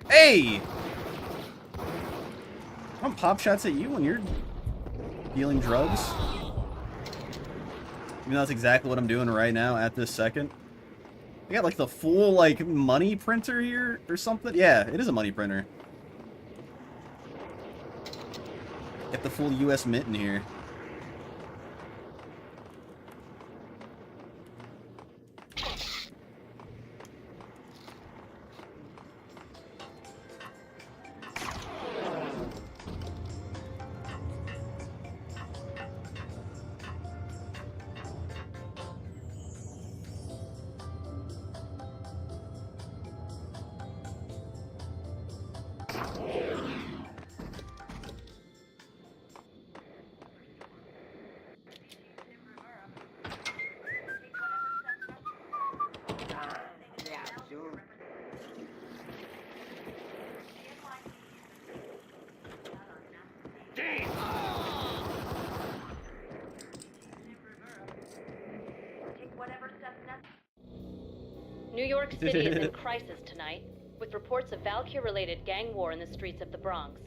Hey! I'm pop shots at you when you're dealing drugs. You know that's exactly what I'm doing right now at this second. I got like the full like money printer here or something. Yeah, it is a money printer. Get the full US Mint in here. New York City is in crisis tonight, with reports of Valkyr-related gang war in the streets of the Bronx.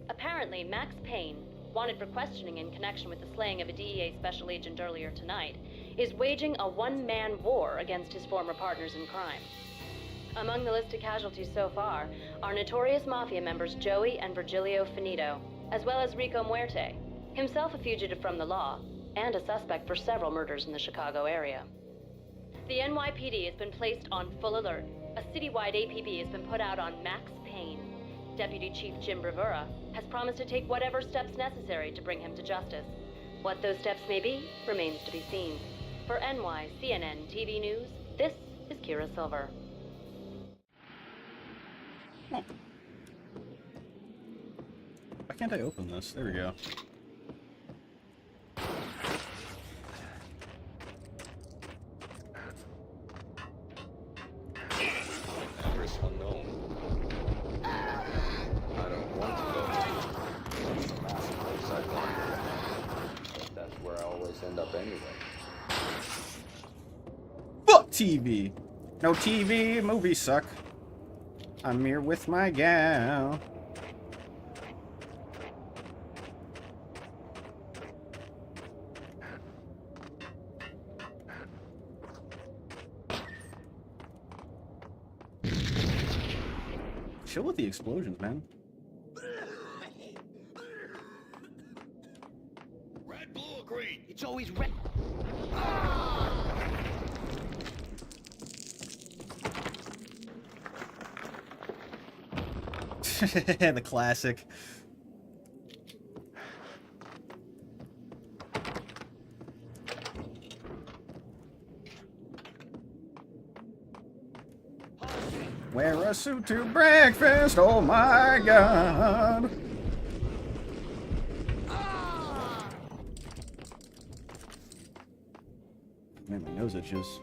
Apparently, Max Payne, wanted for questioning in connection with the slaying of a DEA special agent earlier tonight, is waging a one-man war against his former partners in crime. Among the list of casualties so far are notorious mafia members Joey and Virgilio Finito, as well as Rico Muerte, himself a fugitive from the law, and a suspect for several murders in the Chicago area. The NYPD has been placed on full alert. A citywide APB has been put out on Max Payne. Deputy Chief Jim Bravura has promised to take whatever steps necessary to bring him to justice. What those steps may be remains to be seen. For NYCNN TV News, this is Kira Silver. Why can't I open this? There we go. Risk unknown. I don't want to go to the massive place I've gone to. But that's where I always end up anyway. Fuck TV! No TV, movies suck. I'm here with my gal. Chill with the explosions, man. Red, blue, or green? It's always red. The classic. Wear a suit to breakfast, oh my god. Man, my nose itches.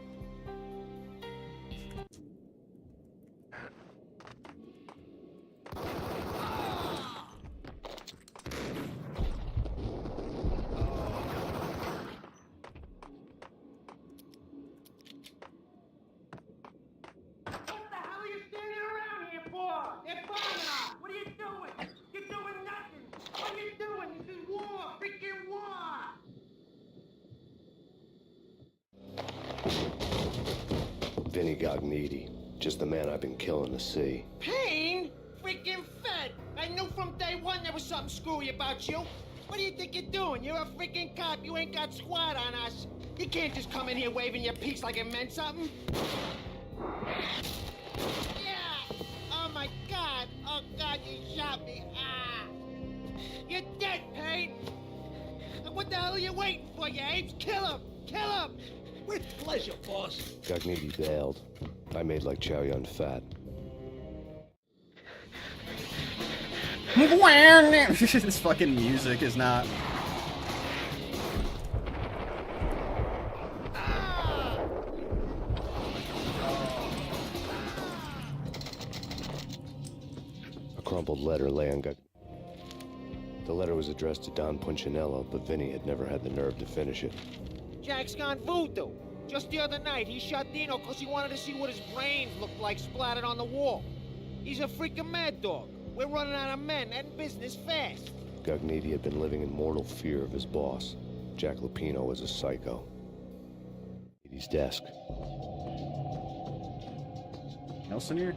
Vinny Gognitti, just the man I've been killing to see. Payne? Freaking fed! I knew from day one there was something screwy about you. What do you think you're doing? You're a freaking cop. You ain't got squad on us. You can't just come in here waving your piece like it meant something. Yeah! Oh my god! Oh god, you shot me! Ah! You're dead, Payne! And what the hell are you waiting for, you apes? Kill him! Kill him! With pleasure, boss. Gognitti bailed. I made like Chow Yun Fat. This fucking music is not. A crumpled letter lay on Gog. The letter was addressed to Don Punchinello, but Vinny had never had the nerve to finish it. Jack's gone voodoo. Just the other night, he shot Dino because he wanted to see what his brains looked like splattered on the wall. He's a freaking mad dog. We're running out of men and business fast. Gognitti had been living in mortal fear of his boss. Jack Lupino was a psycho. At his desk. Nelson here?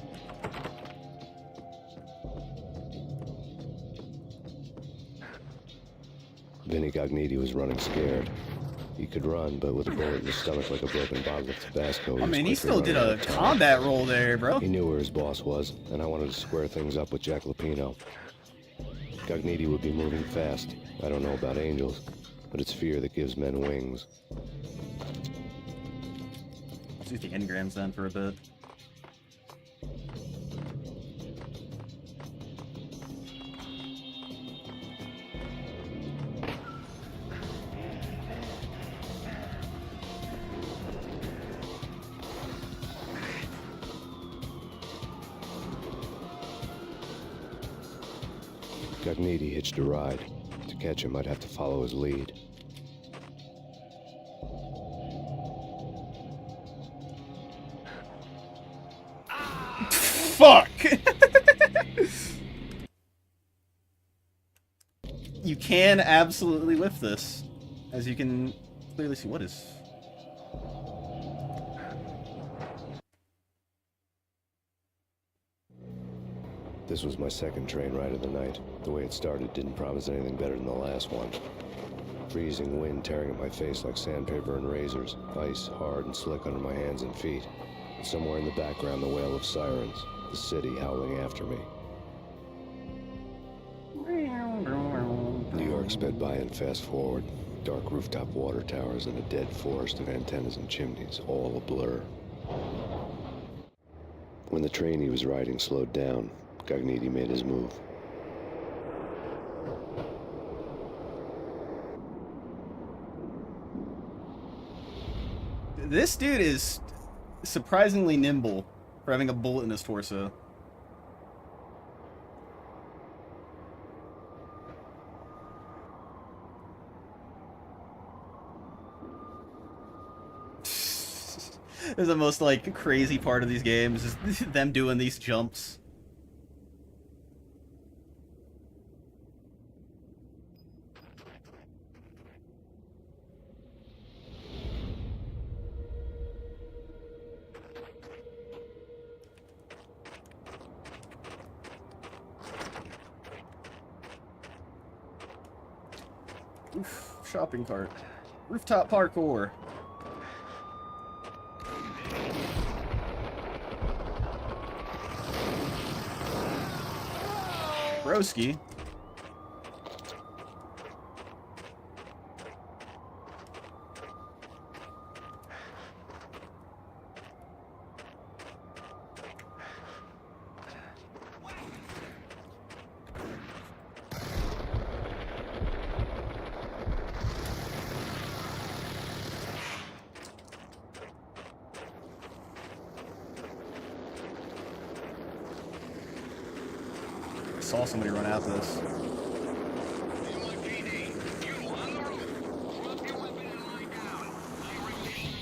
Vinny Gognitti was running scared. He could run, but with a bullet in his stomach like a broken bottle of Tabasco. I mean, he still did a combat role there, bro. He knew where his boss was, and I wanted to square things up with Jack Lupino. Gognitti would be moving fast. I don't know about angels, but it's fear that gives men wings. Let's use the engrams then for a bit. Gognitti hitched a ride. To catch him, I'd have to follow his lead. Fuck! You can absolutely lift this. As you can clearly see. What is... This was my second train ride of the night. The way it started didn't promise anything better than the last one. Freezing wind tearing at my face like sandpaper and razors. Ice hard and slick under my hands and feet. And somewhere in the background, the wail of sirens. The city howling after me. New York sped by in fast forward. Dark rooftop water towers and a dead forest of antennas and chimneys, all a blur. When the train he was riding slowed down, Gognitti made his move. This dude is surprisingly nimble for having a bullet in his torso. This is the most, like, crazy part of these games, is them doing these jumps. Oof, shopping cart. Rooftop parkour. Broski. Saw somebody run out this.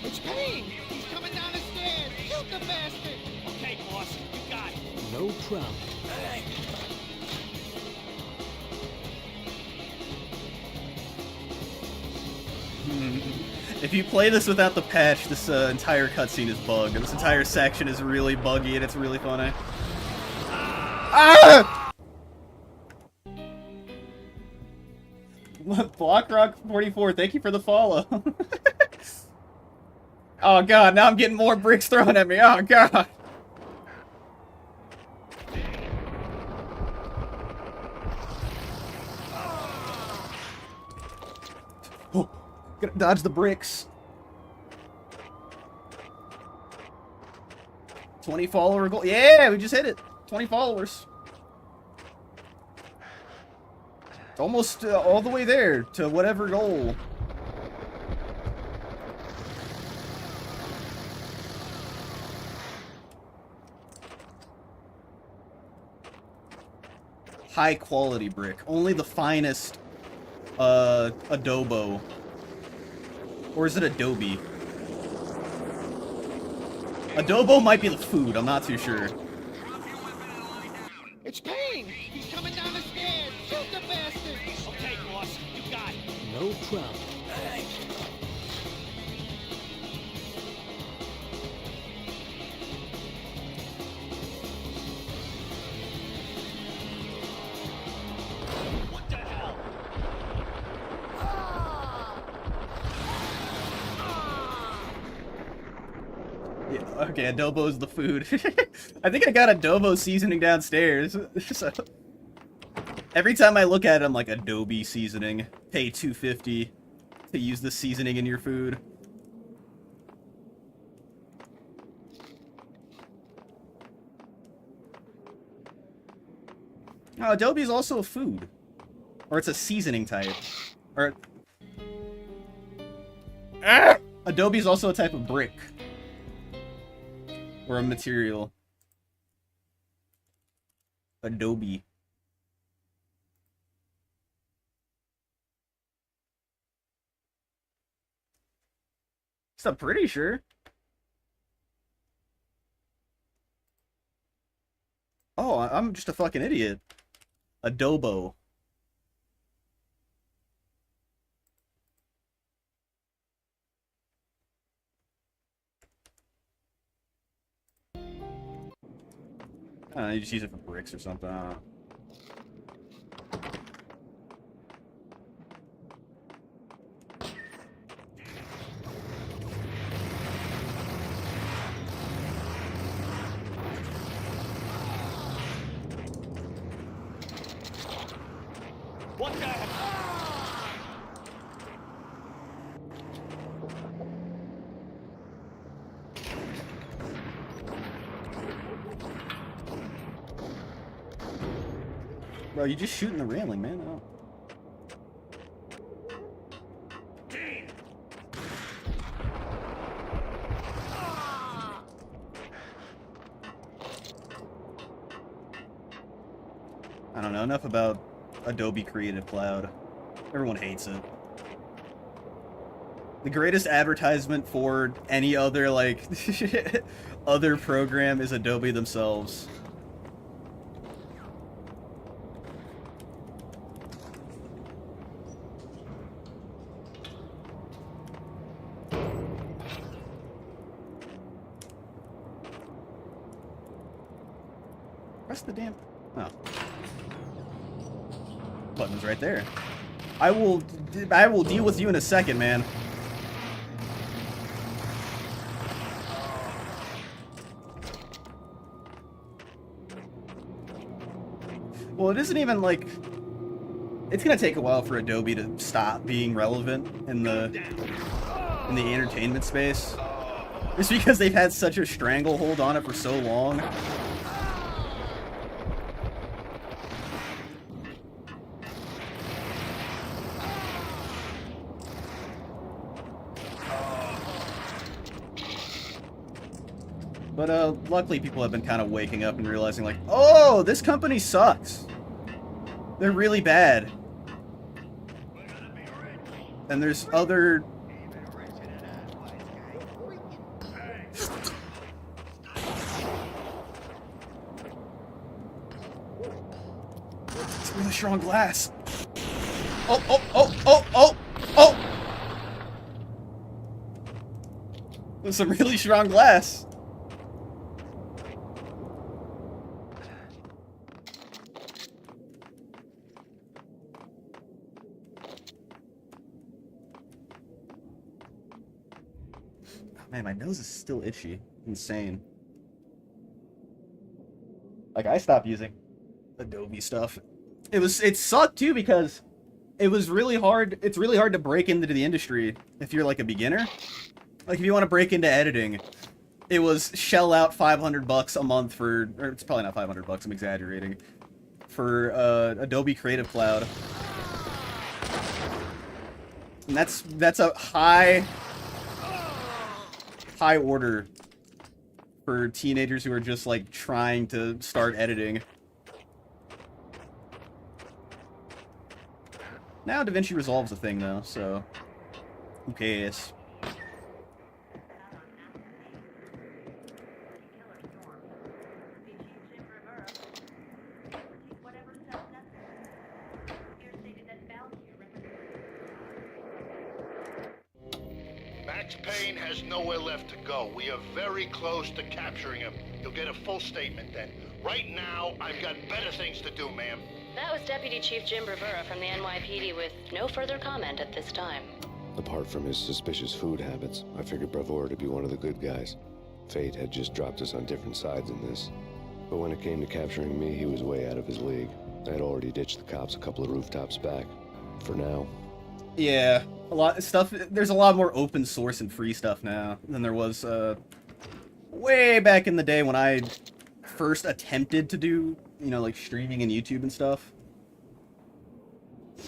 It's Payne! He's coming down the stairs! Shoot the bastard! Okay, boss, you got it. No problem. If you play this without the patch, this entire cutscene is bugged. This entire section is really buggy and it's really funny. Ah! Blockrock44, thank you for the follow. Oh god, now I'm getting more bricks thrown at me. Oh god. Oh, gotta dodge the bricks. 20 follower goal. Yeah, we just hit it. 20 followers. Almost all the way there to whatever goal. High quality brick. Only the finest adobo. Or is it adobe? Adobo might be the food, I'm not too sure. It's Payne! He's coming down the stairs! Shoot the bastard! Okay, boss, you got it. No problem. What the hell? Yeah, okay, adobo's the food. I think I got adobo seasoning downstairs. So, every time I look at it, I'm like, Adobe seasoning. Pay $2.50 to use this seasoning in your food. Oh, Adobe is also a food. Or it's a seasoning type. Or... Ah! Adobe is also a type of brick. Or a material. Adobe. So I'm pretty sure. Oh, I'm just a fucking idiot. Adobo. I don't know, you just use it for bricks or something. I don't know. What the hell? Bro, you just shooting the railing, man. Oh. I don't know enough about Adobe Creative Cloud. Everyone hates it. The greatest advertisement for any other, like, other program is Adobe themselves. Press the damn... Oh. Button's right there. I will deal with you in a second, man. Well, it isn't even like... It's gonna take a while for Adobe to stop being relevant in the entertainment space. Just because they've had such a stranglehold on it for so long. But, luckily people have been kind of waking up and realizing, like, oh, this company sucks. They're really bad. And there's other... It's really strong glass. Oh, oh, oh, oh, oh, oh! There's some really strong glass. Man, my nose is still itchy. Insane. Like, I stopped using Adobe stuff. It sucked too because it was really hard. It's really hard to break into the industry if you're like a beginner. Like, if you want to break into editing, it was shell out $500 a month for, or it's probably not $500, I'm exaggerating, for Adobe Creative Cloud. And that's a high order for teenagers who are just like trying to start editing. Now DaVinci Resolve's a thing though, so who cares? Max Payne has nowhere left to go. We are very close to capturing him. You'll get a full statement then. Right now, I've got better things to do, ma'am. That was Deputy Chief Jim Rivera from the NYPD with no further comment at this time. Apart from his suspicious food habits, I figured Bravura to be one of the good guys. Fate had just dropped us on different sides in this. But when it came to capturing me, he was way out of his league. I had already ditched the cops a couple of rooftops back. For now. Yeah, a lot of stuff. There's a lot more open source and free stuff now than there was way back in the day when I first attempted to do, you know, like streaming and YouTube and stuff.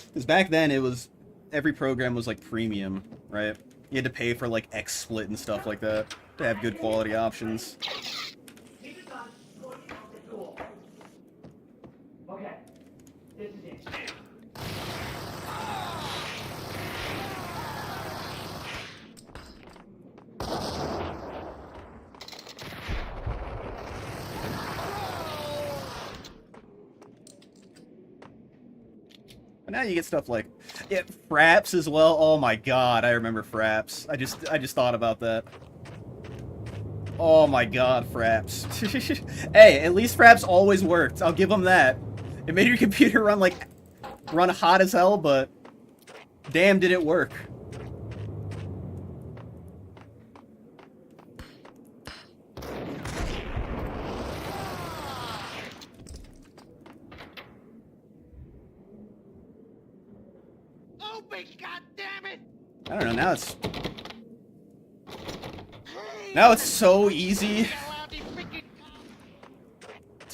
Because back then it was, every program was like premium, right? You had to pay for like XSplit and stuff like that to have good quality options. Okay, this is it. But now you get stuff like, yeah, Fraps as well. Oh my god, I remember Fraps. I just thought about that. Oh my god, Fraps. Hey, at least Fraps always worked. I'll give them that. It made your computer run hot as hell, but damn did it work. I don't know, now it's so easy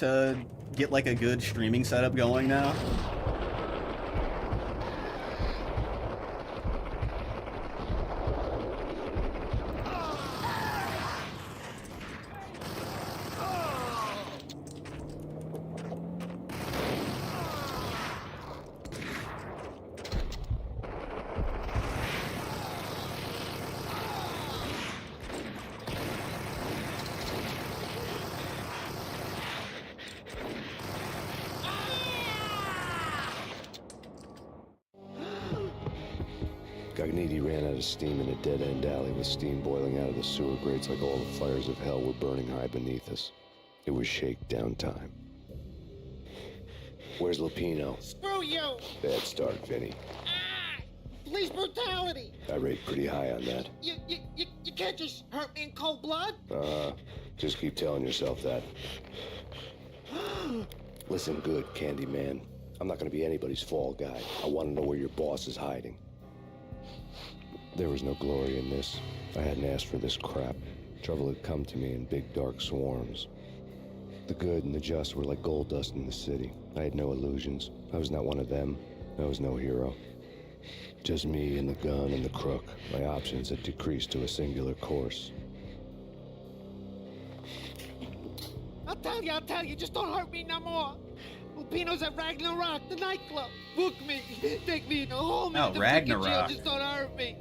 to get like a good streaming setup going now. Cogniti ran out of steam in a dead-end alley with steam boiling out of the sewer grates like all the fires of hell were burning high beneath us. It was shakedown time. Where's Lupino? Screw you! Bad start, Vinny. Police brutality! I rate pretty high on that. You can't just hurt me in cold blood? Just keep telling yourself that. Listen good, Candyman. I'm not gonna be anybody's fall guy. I want to know where your boss is hiding. There was no glory in this. I hadn't asked for this crap. Trouble had come to me in big dark swarms. The good and the just were like gold dust in the city. I had no illusions. I was not one of them. I was no hero. Just me and the gun and the crook. My options had decreased to a singular course. I'll tell you, just don't hurt me no more. Lupino's at Ragnarok, the nightclub. Book me, take me in a home. Oh, Ragnarok. Just don't hurt me.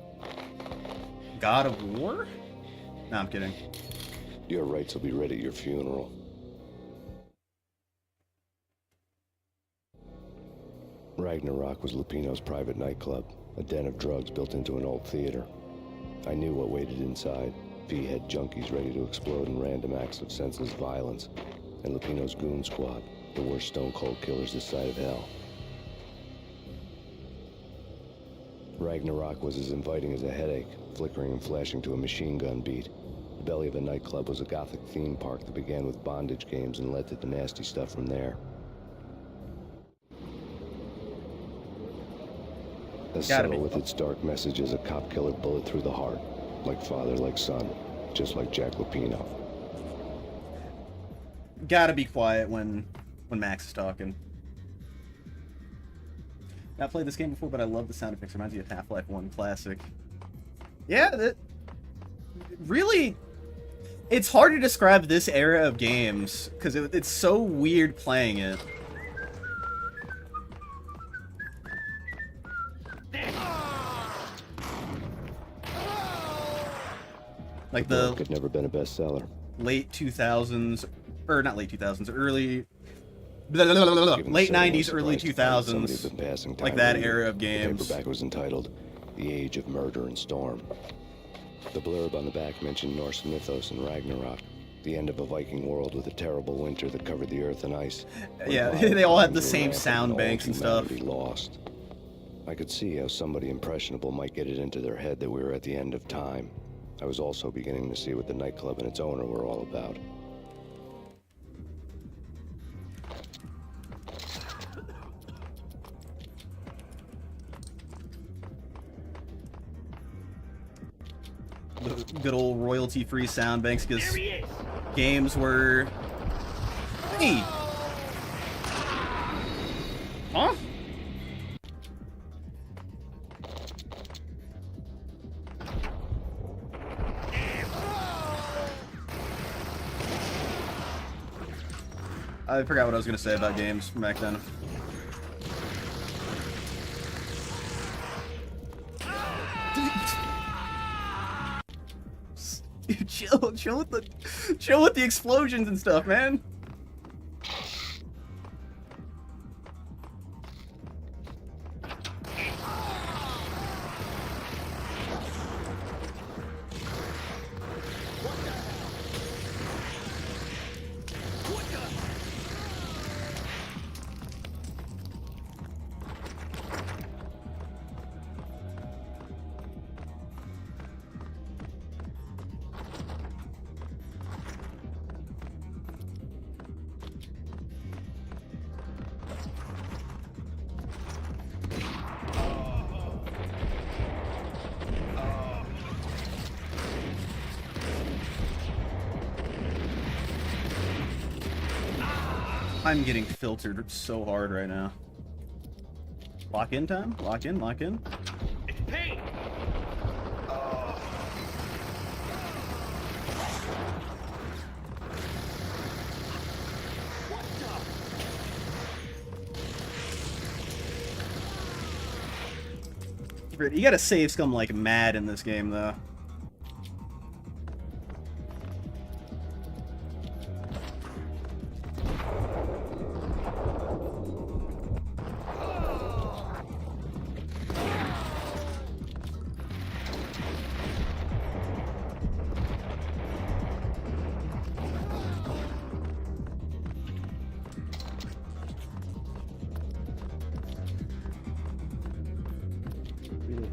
God of War? No, I'm kidding. Your rights will be read at your funeral. Ragnarok was Lupino's private nightclub, a den of drugs built into an old theater. I knew what waited inside. V-head junkies ready to explode in random acts of senseless violence, and Lupino's goon squad, the worst stone-cold killers this side of hell. Ragnarok was as inviting as a headache, flickering and flashing to a machine gun beat. The belly of a nightclub was a gothic theme park that began with bondage games and led to the nasty stuff from there. As subtle with its dark message as a cop-killer bullet through the heart. Like father, like son. Just like Jack Lupino. Gotta be quiet when Max is talking. Not played this game before, but I love the sound effects. Reminds me of Half-Life 1 Classic. Yeah, that... Really... It's hard to describe this era of games, because it's so weird playing it. Like the could never been a bestseller. Late 2000s, or not late 2000s, early late 90s, early 2000s, like that era of games. The paperback was entitled "The Age of Murder and Storm." The blurb on the back mentioned Norse mythos and Ragnarok, the end of a Viking world with a terrible winter that covered the earth and ice. Yeah, they all had the same sound banks and stuff. Lost. I could see how somebody impressionable might get it into their head that we were at the end of time. I was also beginning to see what the nightclub and its owner were all about. The good old royalty-free sound banks, because games were... Hey! Huh? I forgot what I was going to say about games from back then. Dude, chill with the explosions and stuff, man. I'm getting filtered so hard right now. Lock in time? Lock in, lock in. It's Payne! You gotta save scum like mad in this game, though.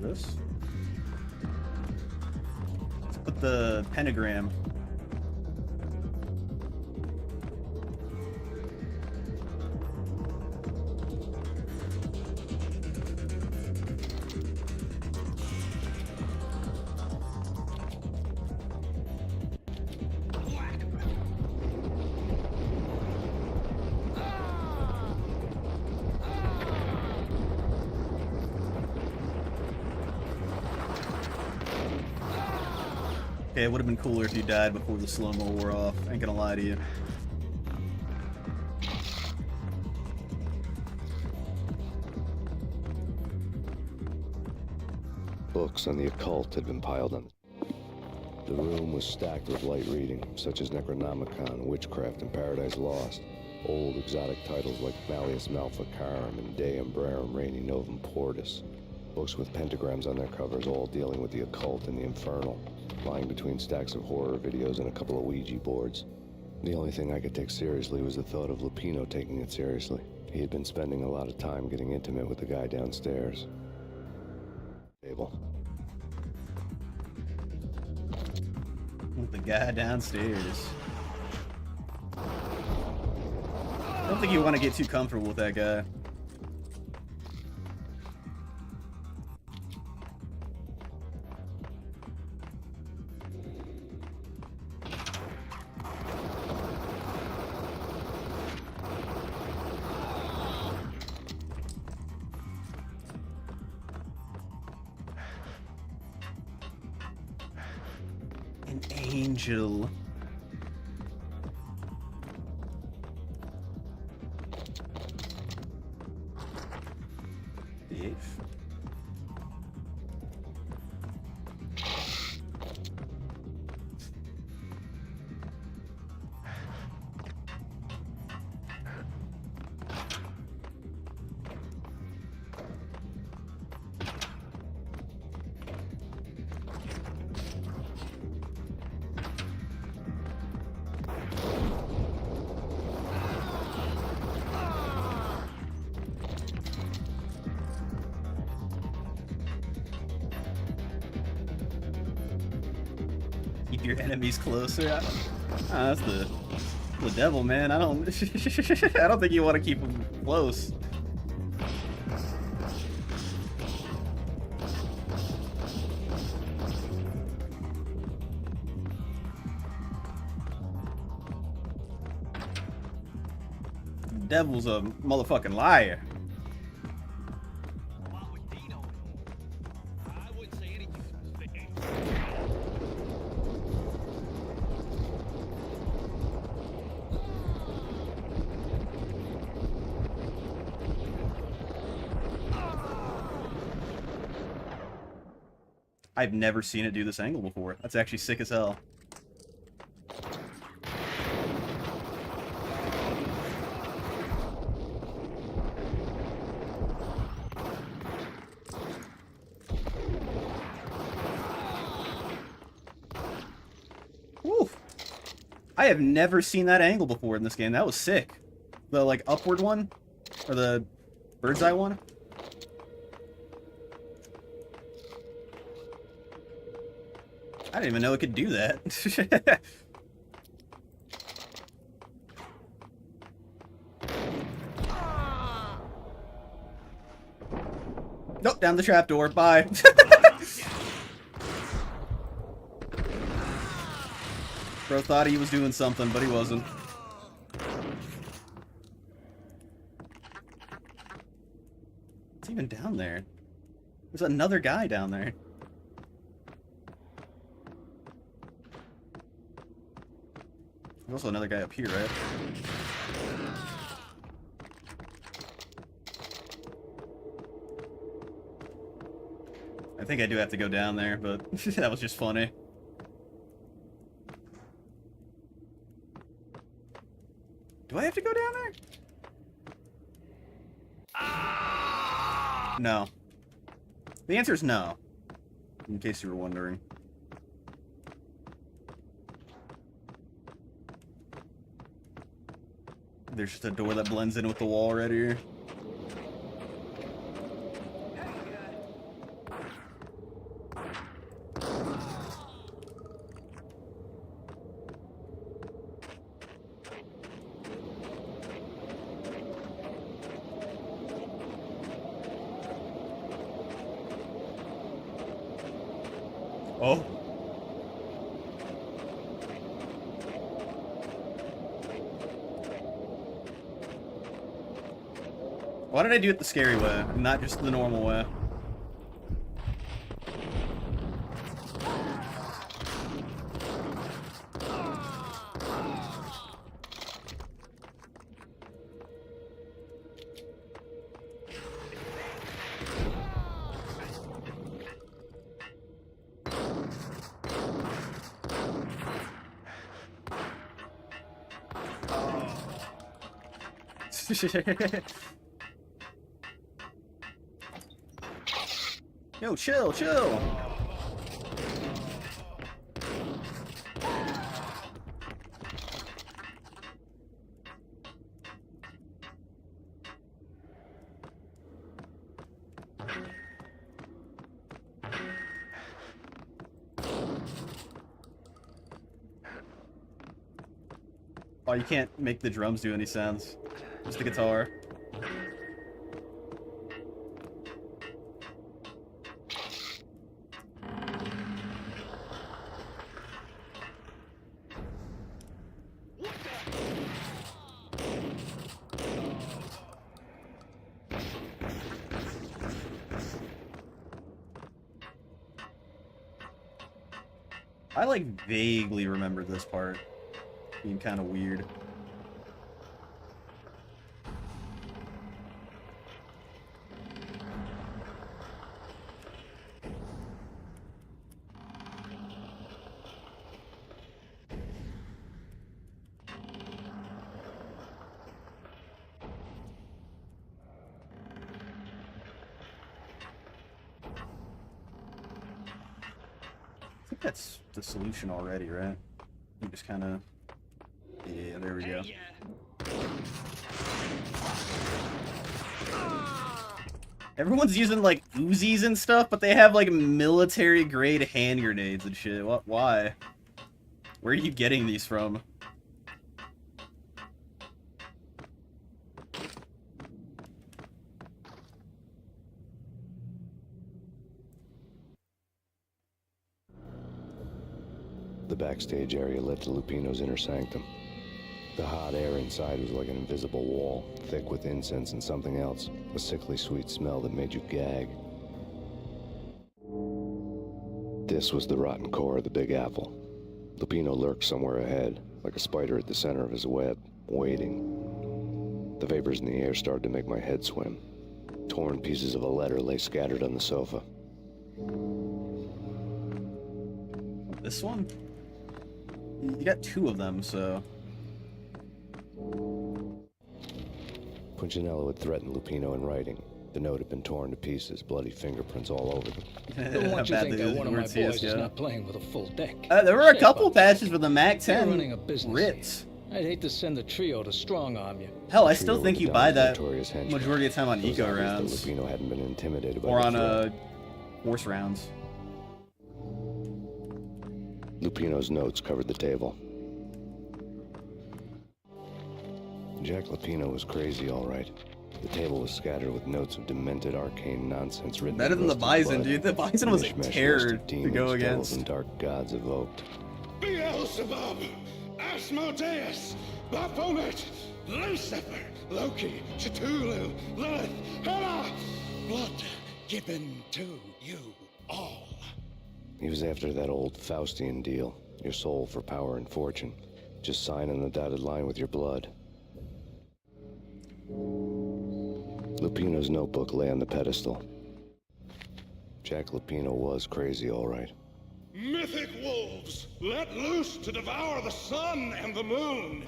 This. Let's put the pentagram. Okay, it would have been cooler if you died before the slow-mo wore off. Ain't gonna lie to you. Books on the occult had been piled on. The room was stacked with light reading, such as Necronomicon, Witchcraft, and Paradise Lost. Old exotic titles like Malleus Maleficarum and De Umbrarum Reini Novum Portus. Books with pentagrams on their covers, all dealing with the occult and the infernal, lying between stacks of horror videos and a couple of Ouija boards. The only thing I could take seriously was the thought of Lupino taking it seriously. He had been spending a lot of time getting intimate with the guy downstairs. Table. With the guy downstairs. I don't think you want to get too comfortable with that guy. An angel. Behave. Keep your enemies closer. That's the devil, man. I don't I don't think you want to keep them close. The devil's a motherfucking liar. I've never seen it do this angle before. That's actually sick as hell. Woo! I have never seen that angle before in this game. That was sick. The, like, upward one? Or the bird's eye one? I didn't even know it could do that. Nope, down the trapdoor. Bye. Bro thought he was doing something, but he wasn't. even down there? There's another guy down there. There's also another guy up here, right? I think I do have to go down there, but that was just funny. Do I have to go down there? No. The answer is no. In case you were wondering. There's just a door that blends in with the wall right here. Oh. Why did I do it the scary way, not just the normal way? Yo, chill, chill. Oh, you can't make the drums do any sounds. Just the guitar. I like vaguely remember this part being kind of weird. I think that's the solution already, right? You just kind of... Yeah, there we go. Everyone's using, like, Uzis and stuff, but they have, like, military-grade hand grenades and shit. What? Why? Where are you getting these from? The backstage area led to Lupino's inner sanctum. The hot air inside was like an invisible wall, thick with incense and something else, a sickly sweet smell that made you gag. This was the rotten core of the Big Apple. Lupino lurked somewhere ahead, like a spider at the center of his web, waiting. The vapors in the air started to make my head swim. Torn pieces of a letter lay scattered on the sofa. This one? You got two of them, so... Punchinello had threatened Lupino in writing. The note had been torn to pieces, bloody fingerprints all over them. Don't want you to think that one of my boys is not playing with a full deck. There were a couple patches with the MAC-10 running a business Ritz. I'd hate to send the trio to strong-arm you. Hell, I still think you buy that majority of the time on eco rounds. Lupino hadn't been intimidated by or on horse rounds. Lupino's notes covered the table. Jack Lupino was crazy, all right. The table was scattered with notes of demented, arcane nonsense written. Better than the Bison, dude. The Bison was a terror to go against. And dark gods evoked. Beelzebub, Asmodeus, Baphomet, Lucifer, Loki, Cthulhu, Lilith, Hela, blood given to you all. He was after that old Faustian deal. Your soul for power and fortune. Just sign on the dotted line with your blood. Lupino's notebook lay on the pedestal. Jack Lupino was crazy, all right. Mythic wolves, let loose to devour the sun and the moon.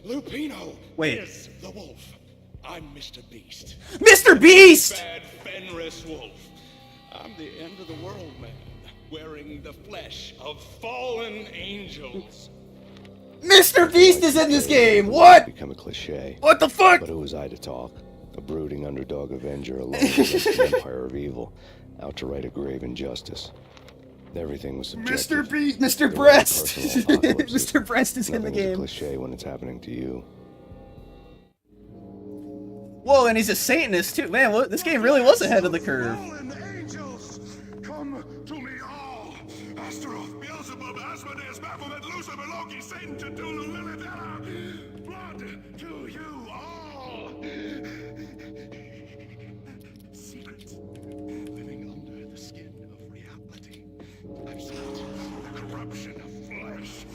Lupino is the wolf. I'm Mr. Beast. Mr. Beast! Bad Fenris wolf. I'm the end of the world man, wearing the flesh of fallen angels. Mr. Beast is in this game! What? Become a cliche. What the fuck? But who was I to talk? A brooding underdog avenger alone against an empire of evil, out to right a grave injustice. Everything was subjective. Mr. Beast! Mr. Breast! Mr. Breast is in the game. Nothing was a cliche when it's happening to you. Whoa, and he's a Satanist too. Man, what, this game really was ahead of the curve. Angels, come to me all. Astaroth, Beelzebub, Asmodeus, Baphomet, Lucifer, Loki, Satan, Cthulhu, Lilith, blood to you all. Secrets living under the skin of reality. I've seen the corruption of flesh.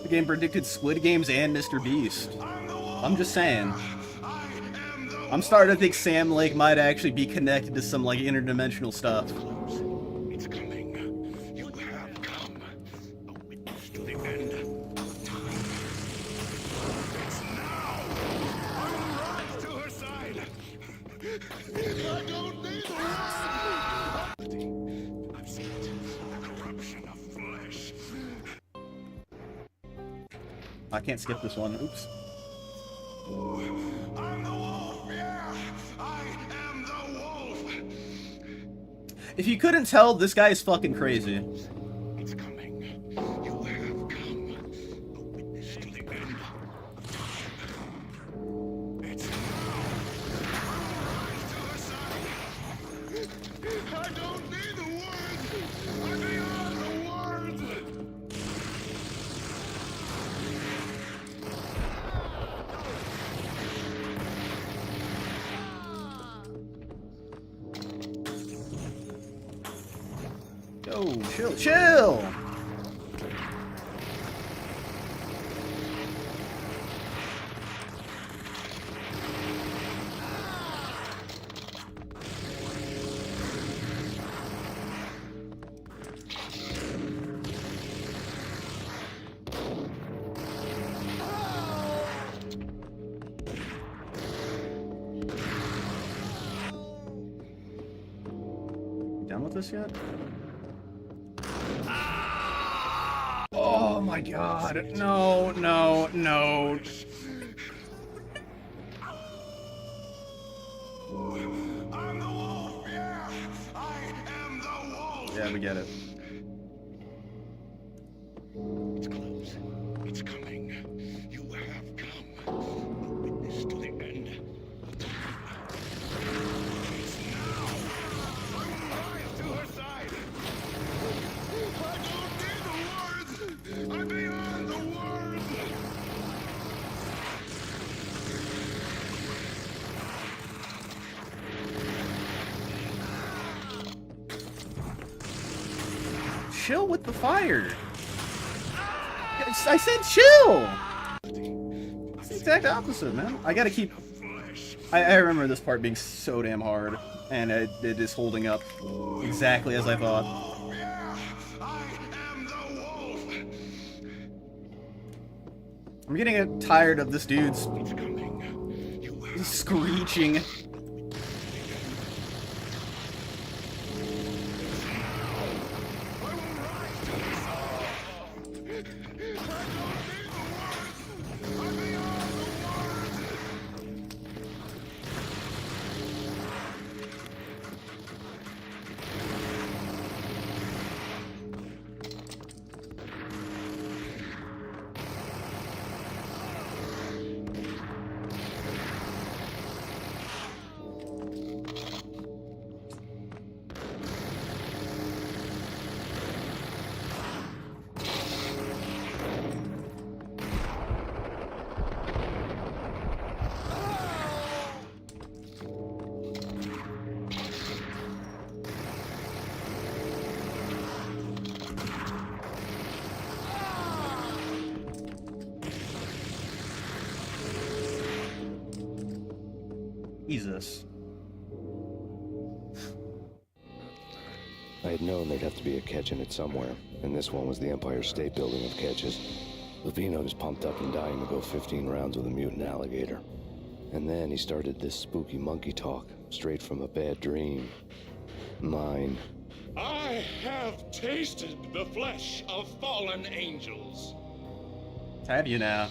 The game predicted Squid Games and Mr. Beast. I'm just saying. I'm starting to think Sam Lake might actually be connected to some like interdimensional stuff. It's coming. You have come. A witness to the end of time. It's now. I will rise to her side. I don't need the word. I've seen it. The corruption of flesh. I can't skip this one. Oops. I'm the wolf, yeah! I am the wolf! If you couldn't tell, this guy is fucking crazy. It's coming. You have come. A witness to the end of time. It's now. Rise to her side. I don't need the words. I'm beyond the words. Yo, chill! Done with this yet? Oh my god. No, no, no. I'm the wolf, yeah! I am the wolf! Yeah, we get it. It's close. It's coming. You have come. A witness to the end of time. It's now. I will rise to her side. I don't need the words. I'm beyond the words. Chill with the fire. I said chill. It's the exact opposite, man. I gotta keep. I remember this part being so damn hard, and it is holding up exactly as I thought. I'm getting tired of this dude's screeching. Jesus. I had known there'd have to be a catch in it somewhere, and this one was the Empire State Building of catches. Lupino was pumped up and dying to go 15 rounds with a mutant alligator. And then he started this spooky monkey talk, straight from a bad dream. Mine. I have tasted the flesh of fallen angels. Have you now?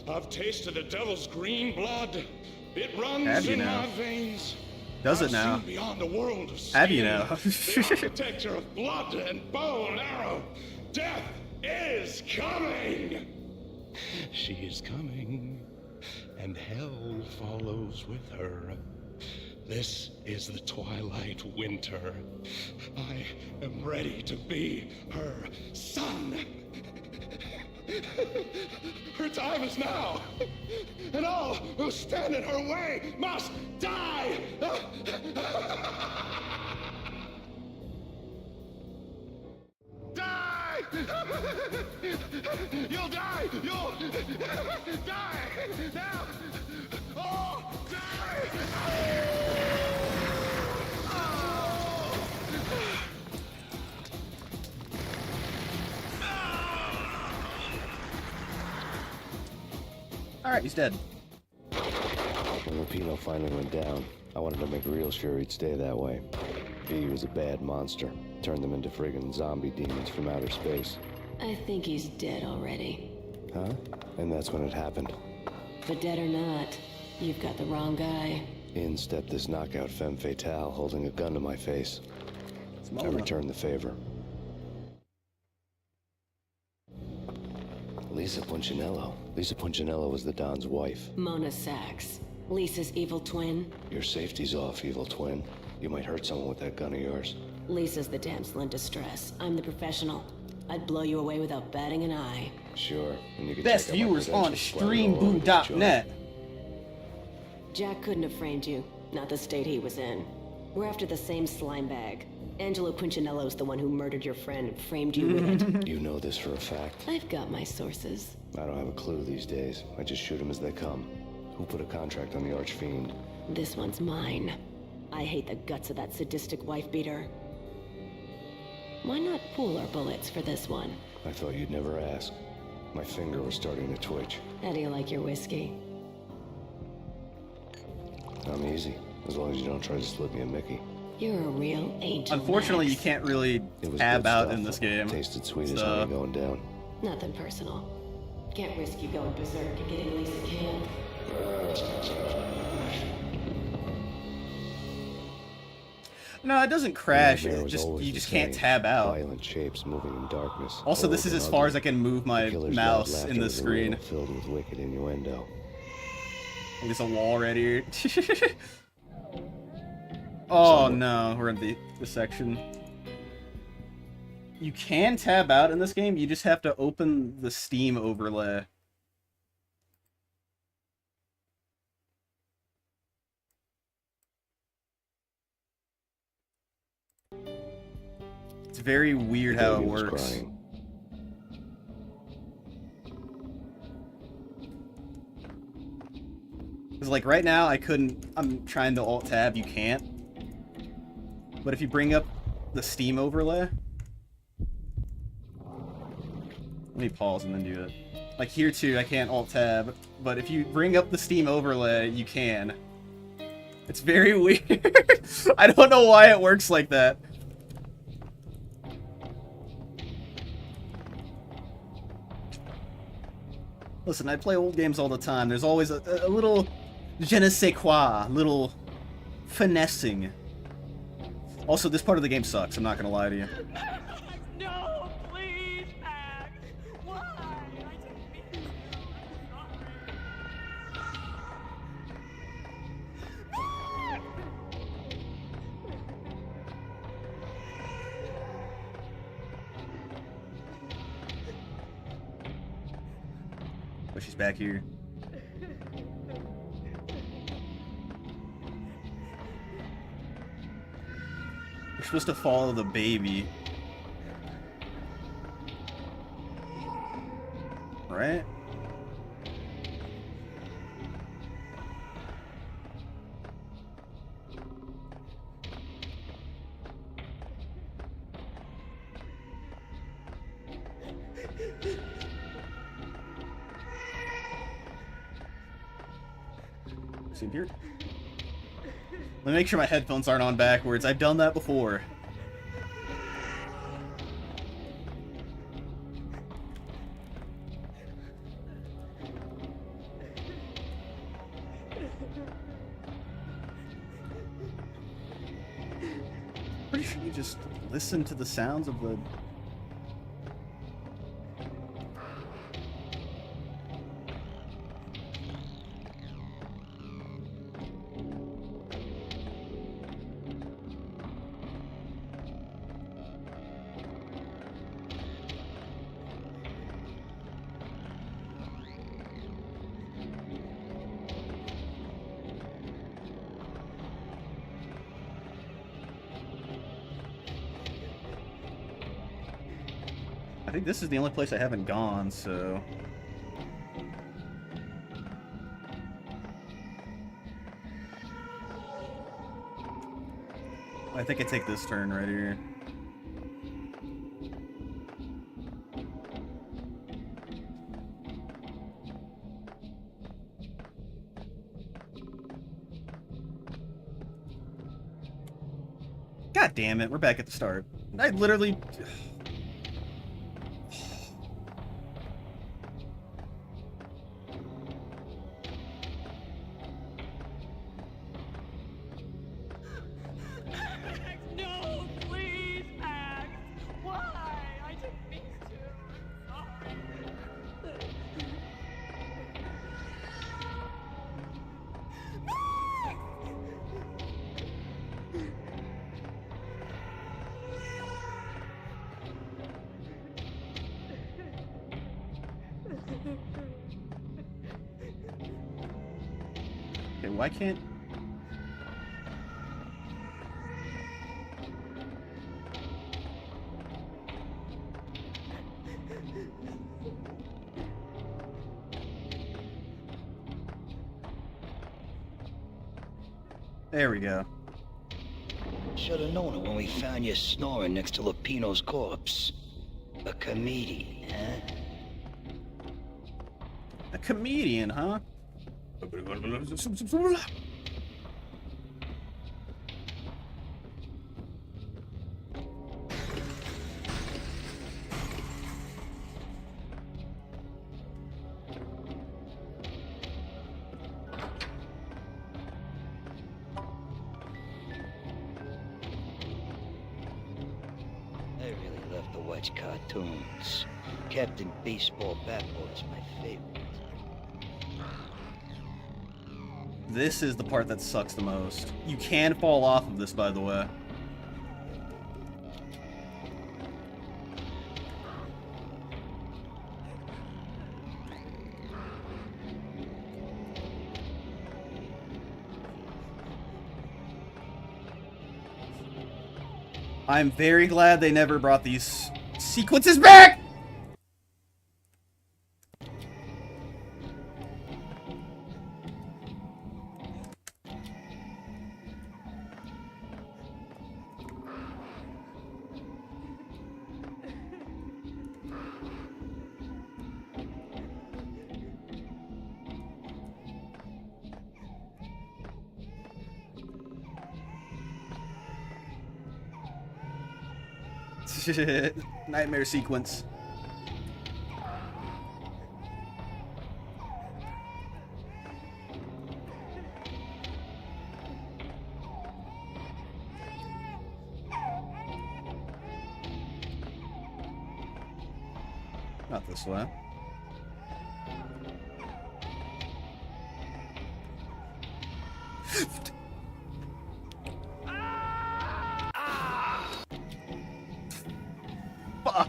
I've tasted the devil's green blood. It runs Have you in now? my veins. Does it I've now? seen beyond the world of Have you skin, now? the architecture of blood and bow and arrow. Death is coming. She is coming, and hell follows with her. This is the twilight winter. I am ready to be her son. Her time is now, and all who stand in her way must die! Die! You'll die! You'll die! Now! Oh, die! Alright, he's dead. When Lupino finally went down, I wanted to make real sure he'd stay that way. He was a bad monster. Turned them into friggin' zombie demons from outer space. I think he's dead already. Huh? And that's when it happened. But dead or not, you've got the wrong guy. In stepped this knockout femme fatale holding a gun to my face. I returned the favor. Lisa Punchinello. Lisa Punchinello was the Don's wife. Mona Sachs. Lisa's evil twin. Your safety's off, evil twin. You might hurt someone with that gun of yours. Lisa's the damsel in distress. I'm the professional. I'd blow you away without batting an eye. Sure, and you can Best check out my viewers on credentials while you're all streamboom.net. Jack couldn't have framed you. Not the state he was in. We're after the same slime bag. Angelo Punchinello's the one who murdered your friend and framed you with it. You know this for a fact. I've got my sources. I don't have a clue these days. I just shoot them as they come. Who put a contract on the Archfiend? This one's mine. I hate the guts of that sadistic wife-beater. Why not pool our bullets for this one? I thought you'd never ask. My finger was starting to twitch. How do you like your whiskey? I'm easy, as long as you don't try to slip me a Mickey. You're a real angel. Unfortunately, you can't really tab out in this game. Tasted sweet as So- honey going down. Nothing personal. Can't risk you going berserk and getting Lisa killed. No, it doesn't crash. The nightmare It was just always you the just can't same. tab out. Violent shapes moving in darkness. Also, this is Cold as and far as ugly. I can move my The killer's mouse loud in the laughter was a screen. riddle filled with wicked innuendo. There's a wall right here. Oh no, we're in the section. You can tab out in this game, you just have to open the Steam overlay. It's very weird how it Baby was works. crying. Because like right now I'm trying to alt tab, you can't. But if you bring up the Steam overlay, let me pause and then do it. Like here too, I can't alt tab, but if you bring up the Steam overlay, you can. It's very weird. I don't know why it works like that. Listen, I play old games all the time. There's always a little je ne sais quoi, little finessing. Also, this part of the game sucks, I'm not gonna lie to you. No, please, Max. Why? I didn't mean to. But she's back here. We're supposed to follow the baby. Right? See here. Let me make sure my headphones aren't on backwards. I've done that before. Pretty sure you just listen to the sounds of the... I think this is the only place I haven't gone, so... I think I take this turn right here. God damn it, we're back at the start. I literally... No, please, Max. Why? I didn't mean to. Sorry. Okay, why can't... There we go. Should have known it when we found you snoring next to Lupino's corpse. A comedian, huh? A comedian, huh? I really love to watch cartoons. Captain Baseball Bat Boy's my favorite. This is the part that sucks the most. You can fall off of this, by the way. I'm very glad they never brought these sequences back! Nightmare sequence. Not this way.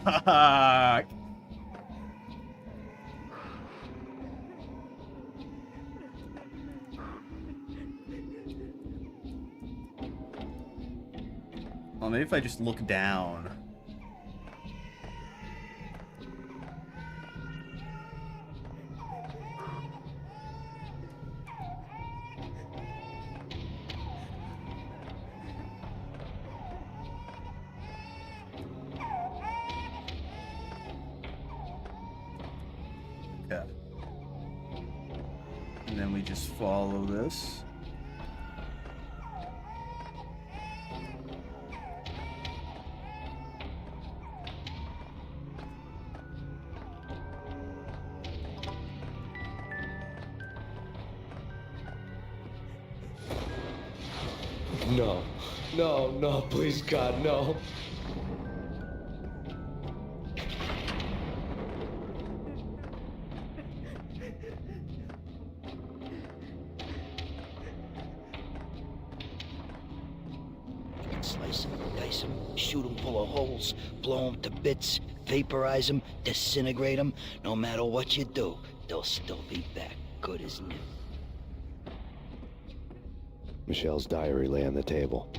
Fuck. Well, maybe if I just look down. And then we just follow this. No. No, no, please, God, no. Slice them, dice them, shoot them full of holes, blow them to bits, vaporize them, disintegrate them. No matter what you do, they'll still be back, good as new. Michelle's diary lay on the table.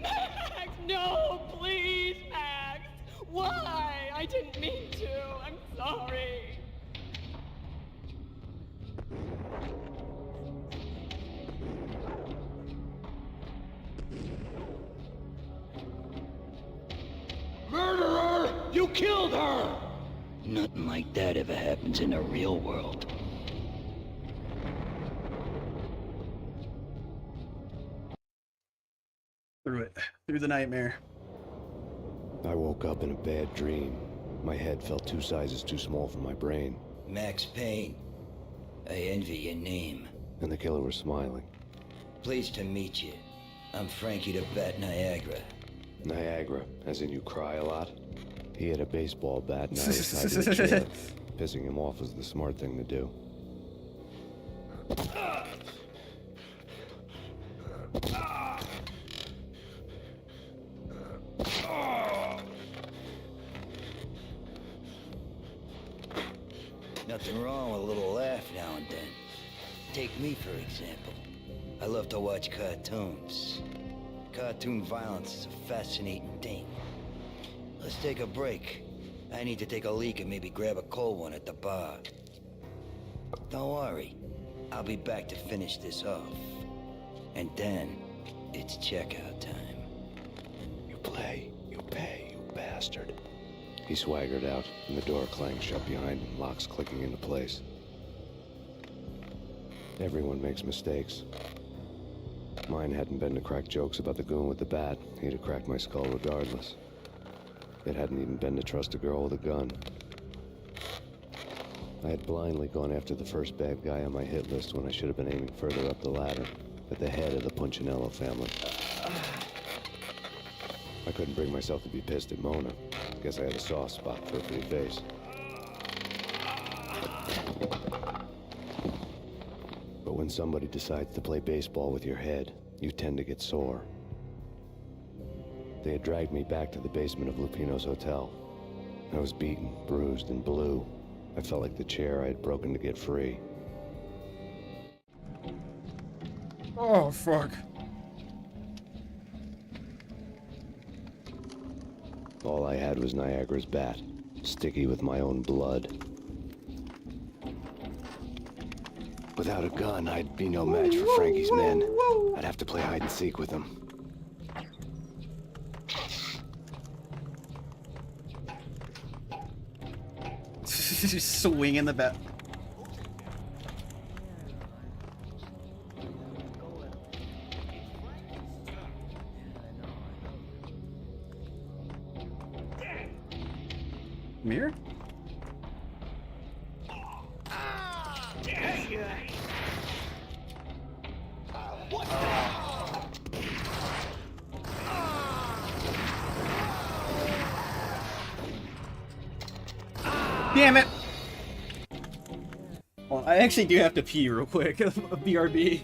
Max, no, please, Max. Why? I didn't mean to. I'm sorry. Murderer! You killed her! Nothing like that ever happens in the real world. Through the nightmare. I woke up in a bad dream. My head felt 2 sizes too small for my brain. Max Payne. I envy your name. And the killer was smiling. Pleased to meet you. I'm Frankie the Bat Niagara. Niagara, as in you cry a lot? He had a baseball bat and I was tied to a chair. Pissing him off was the smart thing to do. Nothing wrong with a little laugh now and then. Take me, for example. I love to watch cartoons. Cartoon violence is a fascinating thing. Let's take a break. I need to take a leak and maybe grab a cold one at the bar. Don't worry. I'll be back to finish this off. And then, it's checkout time. You play, you pay, you bastard. He swaggered out, and the door clanged shut behind him, locks clicking into place. Everyone makes mistakes. Mine hadn't been to crack jokes about the goon with the bat. He'd have cracked my skull regardless. It hadn't even been to trust a girl with a gun. I had blindly gone after the first bad guy on my hit list when I should have been aiming further up the ladder, at the head of the Punchinello family. I couldn't bring myself to be pissed at Mona. Guess I had a soft spot for her pretty face. But when somebody decides to play baseball with your head, you tend to get sore. They had dragged me back to the basement of Lupino's hotel. I was beaten, bruised, and blue. I felt like the chair I had broken to get free. Oh, fuck. All I had was Niagara's bat, sticky with my own blood. Without a gun, I'd be no match for Frankie's men. I'd have to play hide and seek with them. Just swinging the bat. Mirror? Damn it! Well, I actually do have to pee real quick. BRB.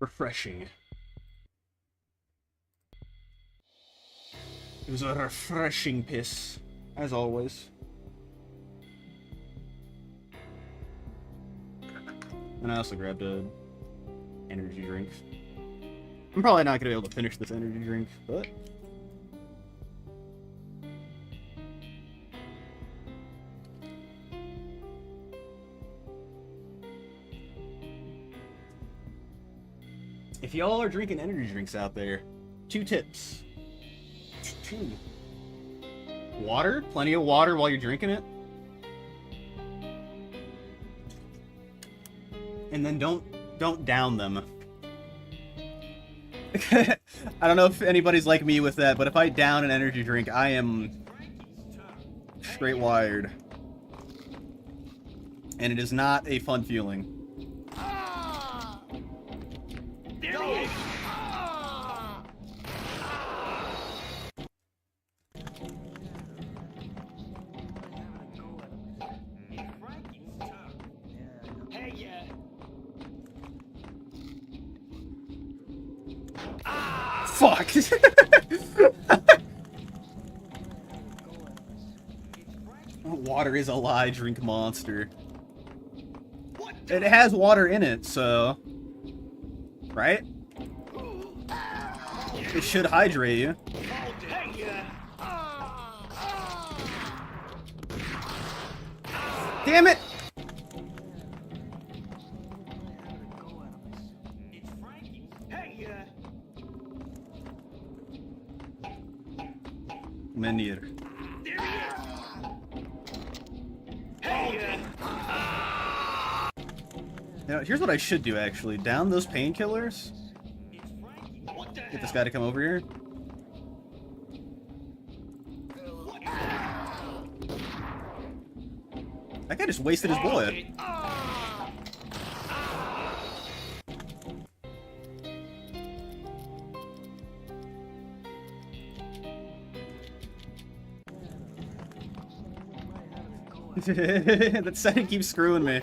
Refreshing. It was a refreshing piss, as always. And I also grabbed a energy drink. I'm probably not gonna be able to finish this energy drink, but if y'all are drinking energy drinks out there, 2 tips. 2. Water, plenty of water while you're drinking it. And then don't down them. I don't know if anybody's like me with that, but if I down an energy drink, I am straight wired. And it is not a fun feeling. Fuck! Water is a lie, drink monster. It has water in it, so... Right? It should hydrate you. Damn it! Menir. Now, here's what I should do, actually. Down those painkillers. Get this guy to come over here. That guy just wasted his bullet. That setting keeps screwing me.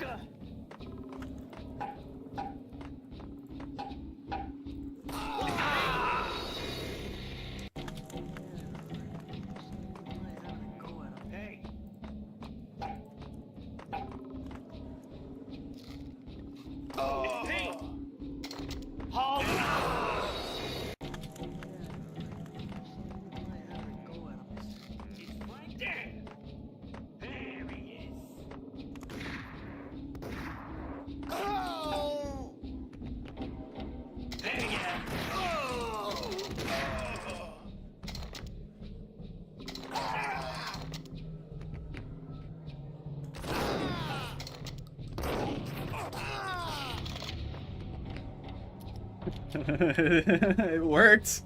It worked.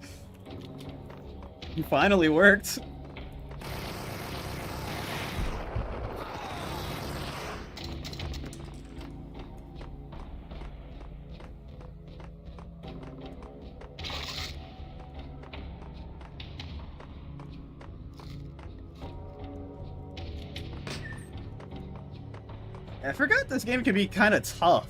It finally worked. I forgot this game can be kind of tough.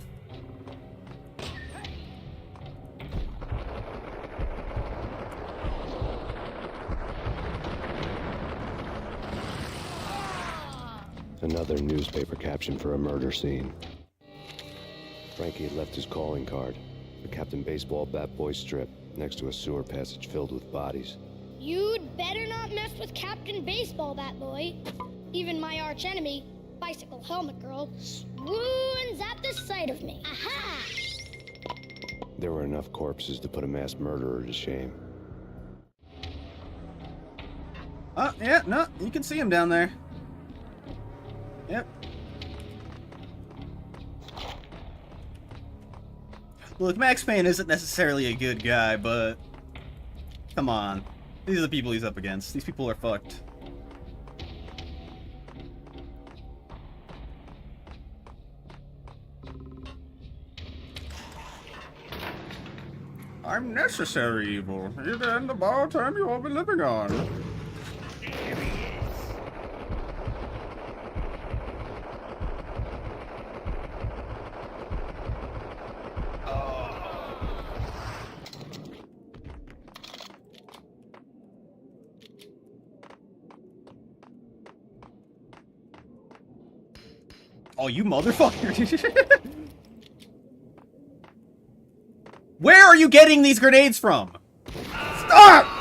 Another newspaper caption for a murder scene. Frankie had left his calling card, a Captain Baseball Bat Boy strip, next to a sewer passage filled with bodies. You'd better not mess with Captain Baseball Bat Boy. Even my archenemy, Bicycle Helmet Girl, swoons at the sight of me. Aha! There were enough corpses to put a mass murderer to shame. Oh, yeah, no, you can see him down there. Yep. Look, Max Payne isn't necessarily a good guy, but... Come on. These are the people he's up against. These people are fucked. I'm necessary evil. You to end the borrowed time you all been living on. Oh, you motherfucker. Where are you getting these grenades from? Stop!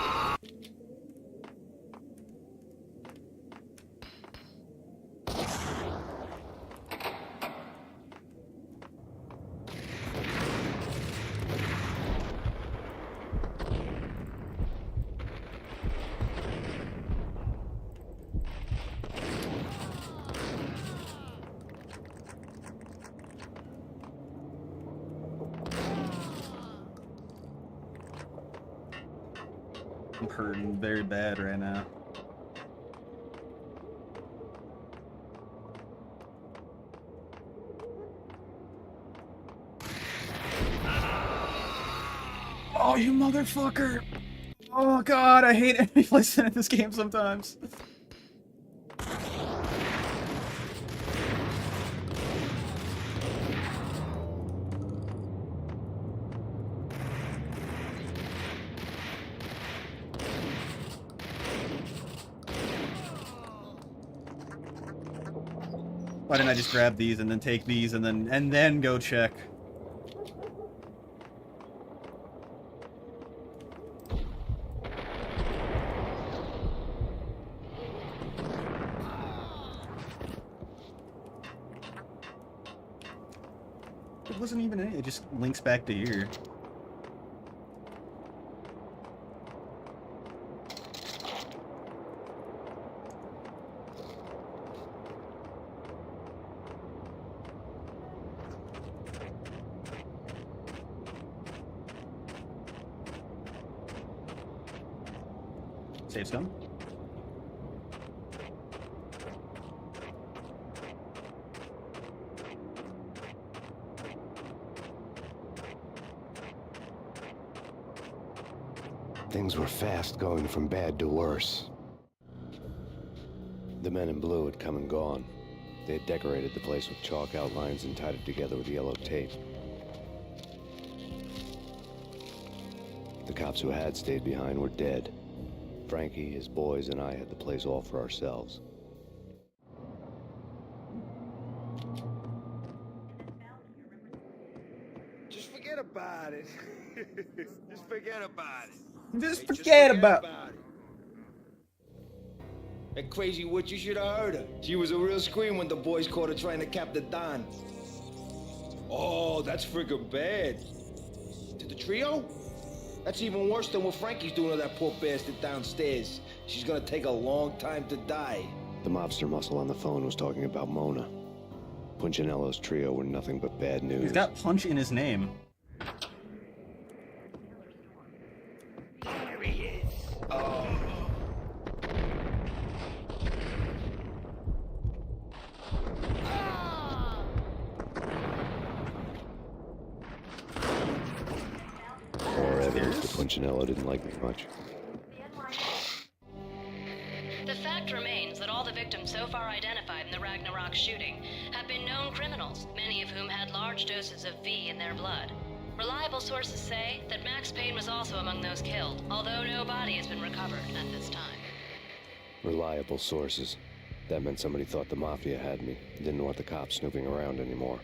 I'm hurting very bad right now. Oh, you motherfucker! Oh god, I hate enemy placement in this game sometimes. Why didn't I just grab these and then take these and then go check? It wasn't even any, it just links back to here. Save stone. Things were fast going from bad to worse. The men in blue had come and gone. They had decorated the place with chalk outlines and tied it together with yellow tape. The cops who had stayed behind were dead. Frankie, his boys, and I had the place all for ourselves. Just forget about it. Just forget about it. Just forget about it. That crazy witch, you should have heard her. She was a real scream when the boys caught her trying to cap the Don. Oh, that's friggin' bad. To the trio? That's even worse than what Frankie's doing to that poor bastard downstairs. She's gonna take a long time to die. The mobster muscle on the phone was talking about Mona. Punchinello's trio were nothing but bad news. He's got punch in his name. There he is. Oh. More evidence that Punchinello didn't like me much. The fact remains that all the victims so far identified in the Ragnarok shooting have been known criminals, many of whom had large doses of V in their blood. Reliable sources say that Max Payne was also among those killed, although no body has been recovered at this time. Reliable sources. That meant somebody thought the Mafia had me, and didn't want the cops snooping around anymore.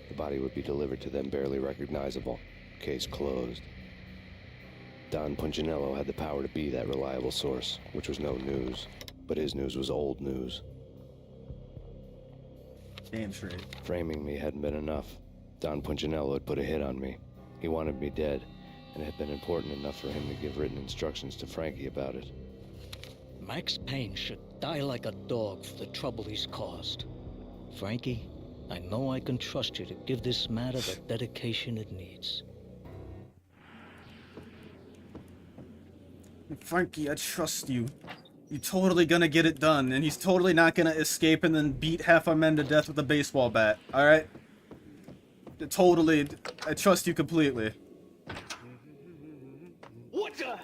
The body would be delivered to them barely recognizable. Case closed. Don Punchinello had the power to be that reliable source, which was no news. But his news was old news. Damn straight. Framing me hadn't been enough. Don Punchinello had put a hit on me. He wanted me dead, and it had been important enough for him to give written instructions to Frankie about it. Max Payne should die like a dog for the trouble he's caused. Frankie, I know I can trust you to give this matter the dedication it needs. Frankie, I trust you. You're totally gonna get it done, and he's totally not gonna escape and then beat half our men to death with a baseball bat, alright? Totally, I trust you completely. What the?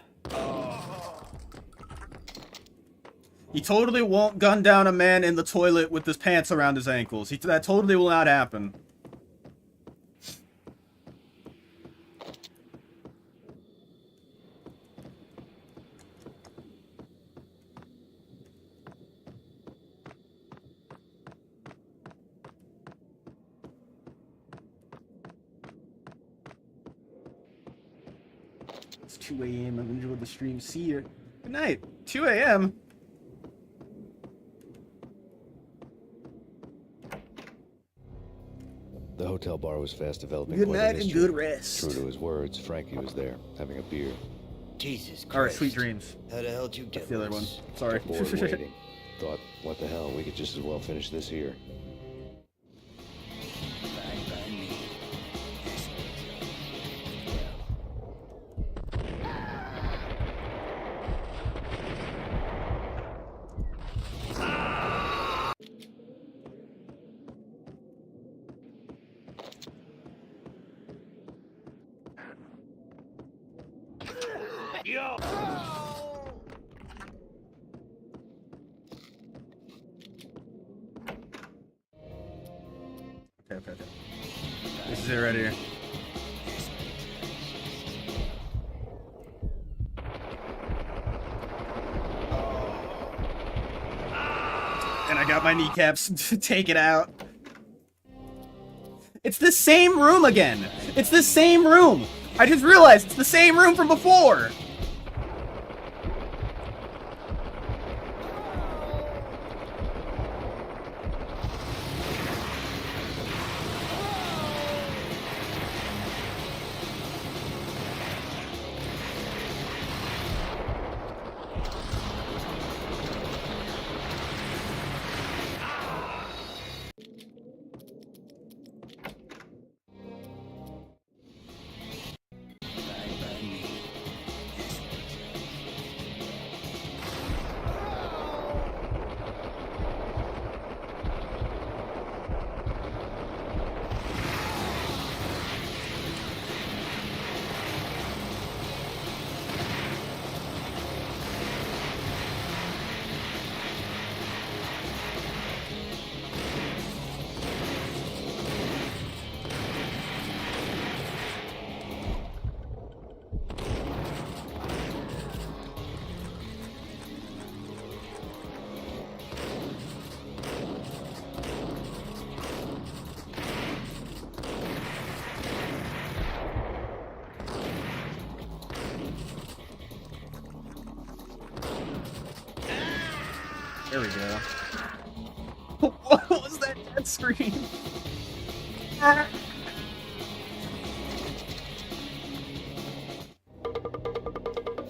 He totally won't gun down a man in the toilet with his pants around his ankles. That totally will not happen. It's 2 a.m. I've enjoyed the stream. See you. Good night. 2 a.m. The hotel bar was fast developing. Good quite a night and history. good rest. True to his words, Frankie was there, having a beer. Jesus Christ. All right, sweet dreams. How the hell did you get That's the other one. loose? Sorry. Bored waiting. Thought, what the hell? We could just as well finish this here. Yo! Okay. This is it right here. And I got my kneecaps taken out. It's the same room again. It's the same room. I just realized it's the same room from before. There we go. What was that dead scream?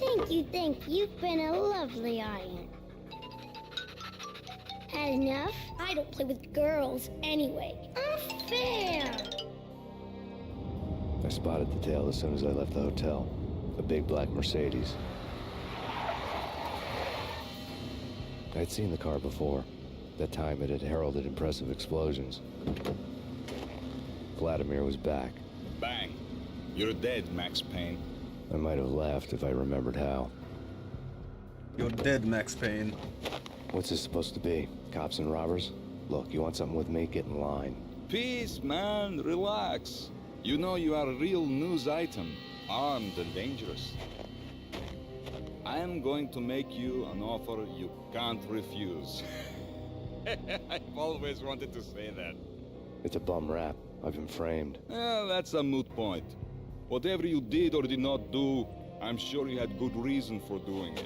Thank you. You've been a lovely audience. Had enough? I don't play with girls anyway. Unfair! I spotted the tail as soon as I left the hotel. A big black Mercedes. I'd seen the car before. That time it had heralded impressive explosions. Vladimir was back. Bang. You're dead, Max Payne. I might have laughed if I remembered how. You're dead, Max Payne. What's this supposed to be? Cops and robbers? Look, you want something with me? Get in line. Peace, man. Relax. You know you are a real news item. Armed and dangerous. I am going to make you an offer you can't refuse. I've always wanted to say that. It's a bum rap. I've been framed. Well, that's a moot point. Whatever you did or did not do, I'm sure you had good reason for doing it.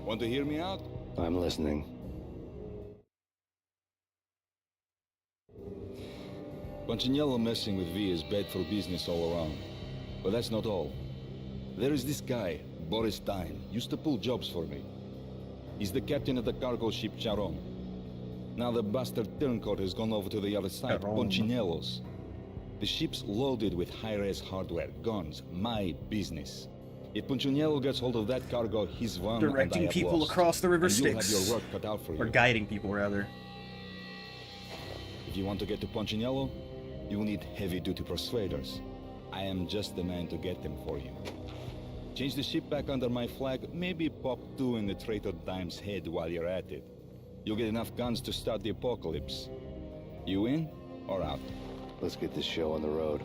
Want to hear me out? I'm listening. Punchinello messing with V is bad for business all around. But that's not all. There is this guy, Boris Stein, used to pull jobs for me. He's the captain of the cargo ship Charon. Now the bastard turncoat has gone over to the other side, Punchinello's. The ship's loaded with high-res hardware, guns, my business. If Punchinello gets hold of that cargo, he's won. Directing and I have people lost. across the river And you'll Styx. have your work cut out for you. Or guiding people, rather. If you want to get to Punchinello, you will need heavy-duty persuaders. I am just the man to get them for you. Change the ship back under my flag, maybe pop 2 in the traitor Dime's head while you're at it. You'll get enough guns to start the apocalypse. You in or out? Let's get this show on the road.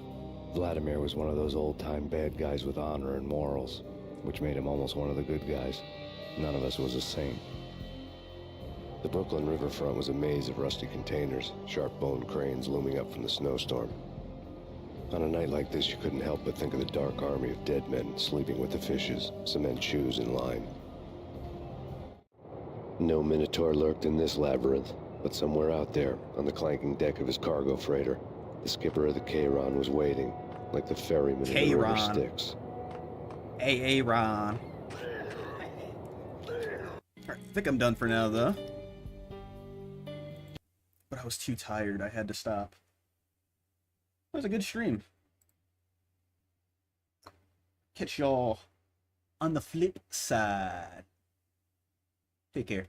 Vladimir was one of those old-time bad guys with honor and morals, which made him almost one of the good guys. None of us was a saint. The Brooklyn riverfront was a maze of rusty containers, sharp-boned cranes looming up from the snowstorm. On a night like this, you couldn't help but think of the dark army of dead men sleeping with the fishes, cement shoes in line. No Minotaur lurked in this labyrinth, but somewhere out there, on the clanking deck of his cargo freighter, the skipper of the Kayron was waiting, like the ferryman in the River Styx. Aaron. Alright, I think I'm done for now, though. But I was too tired, I had to stop. It was a good stream. Catch y'all on the flip side. Take care.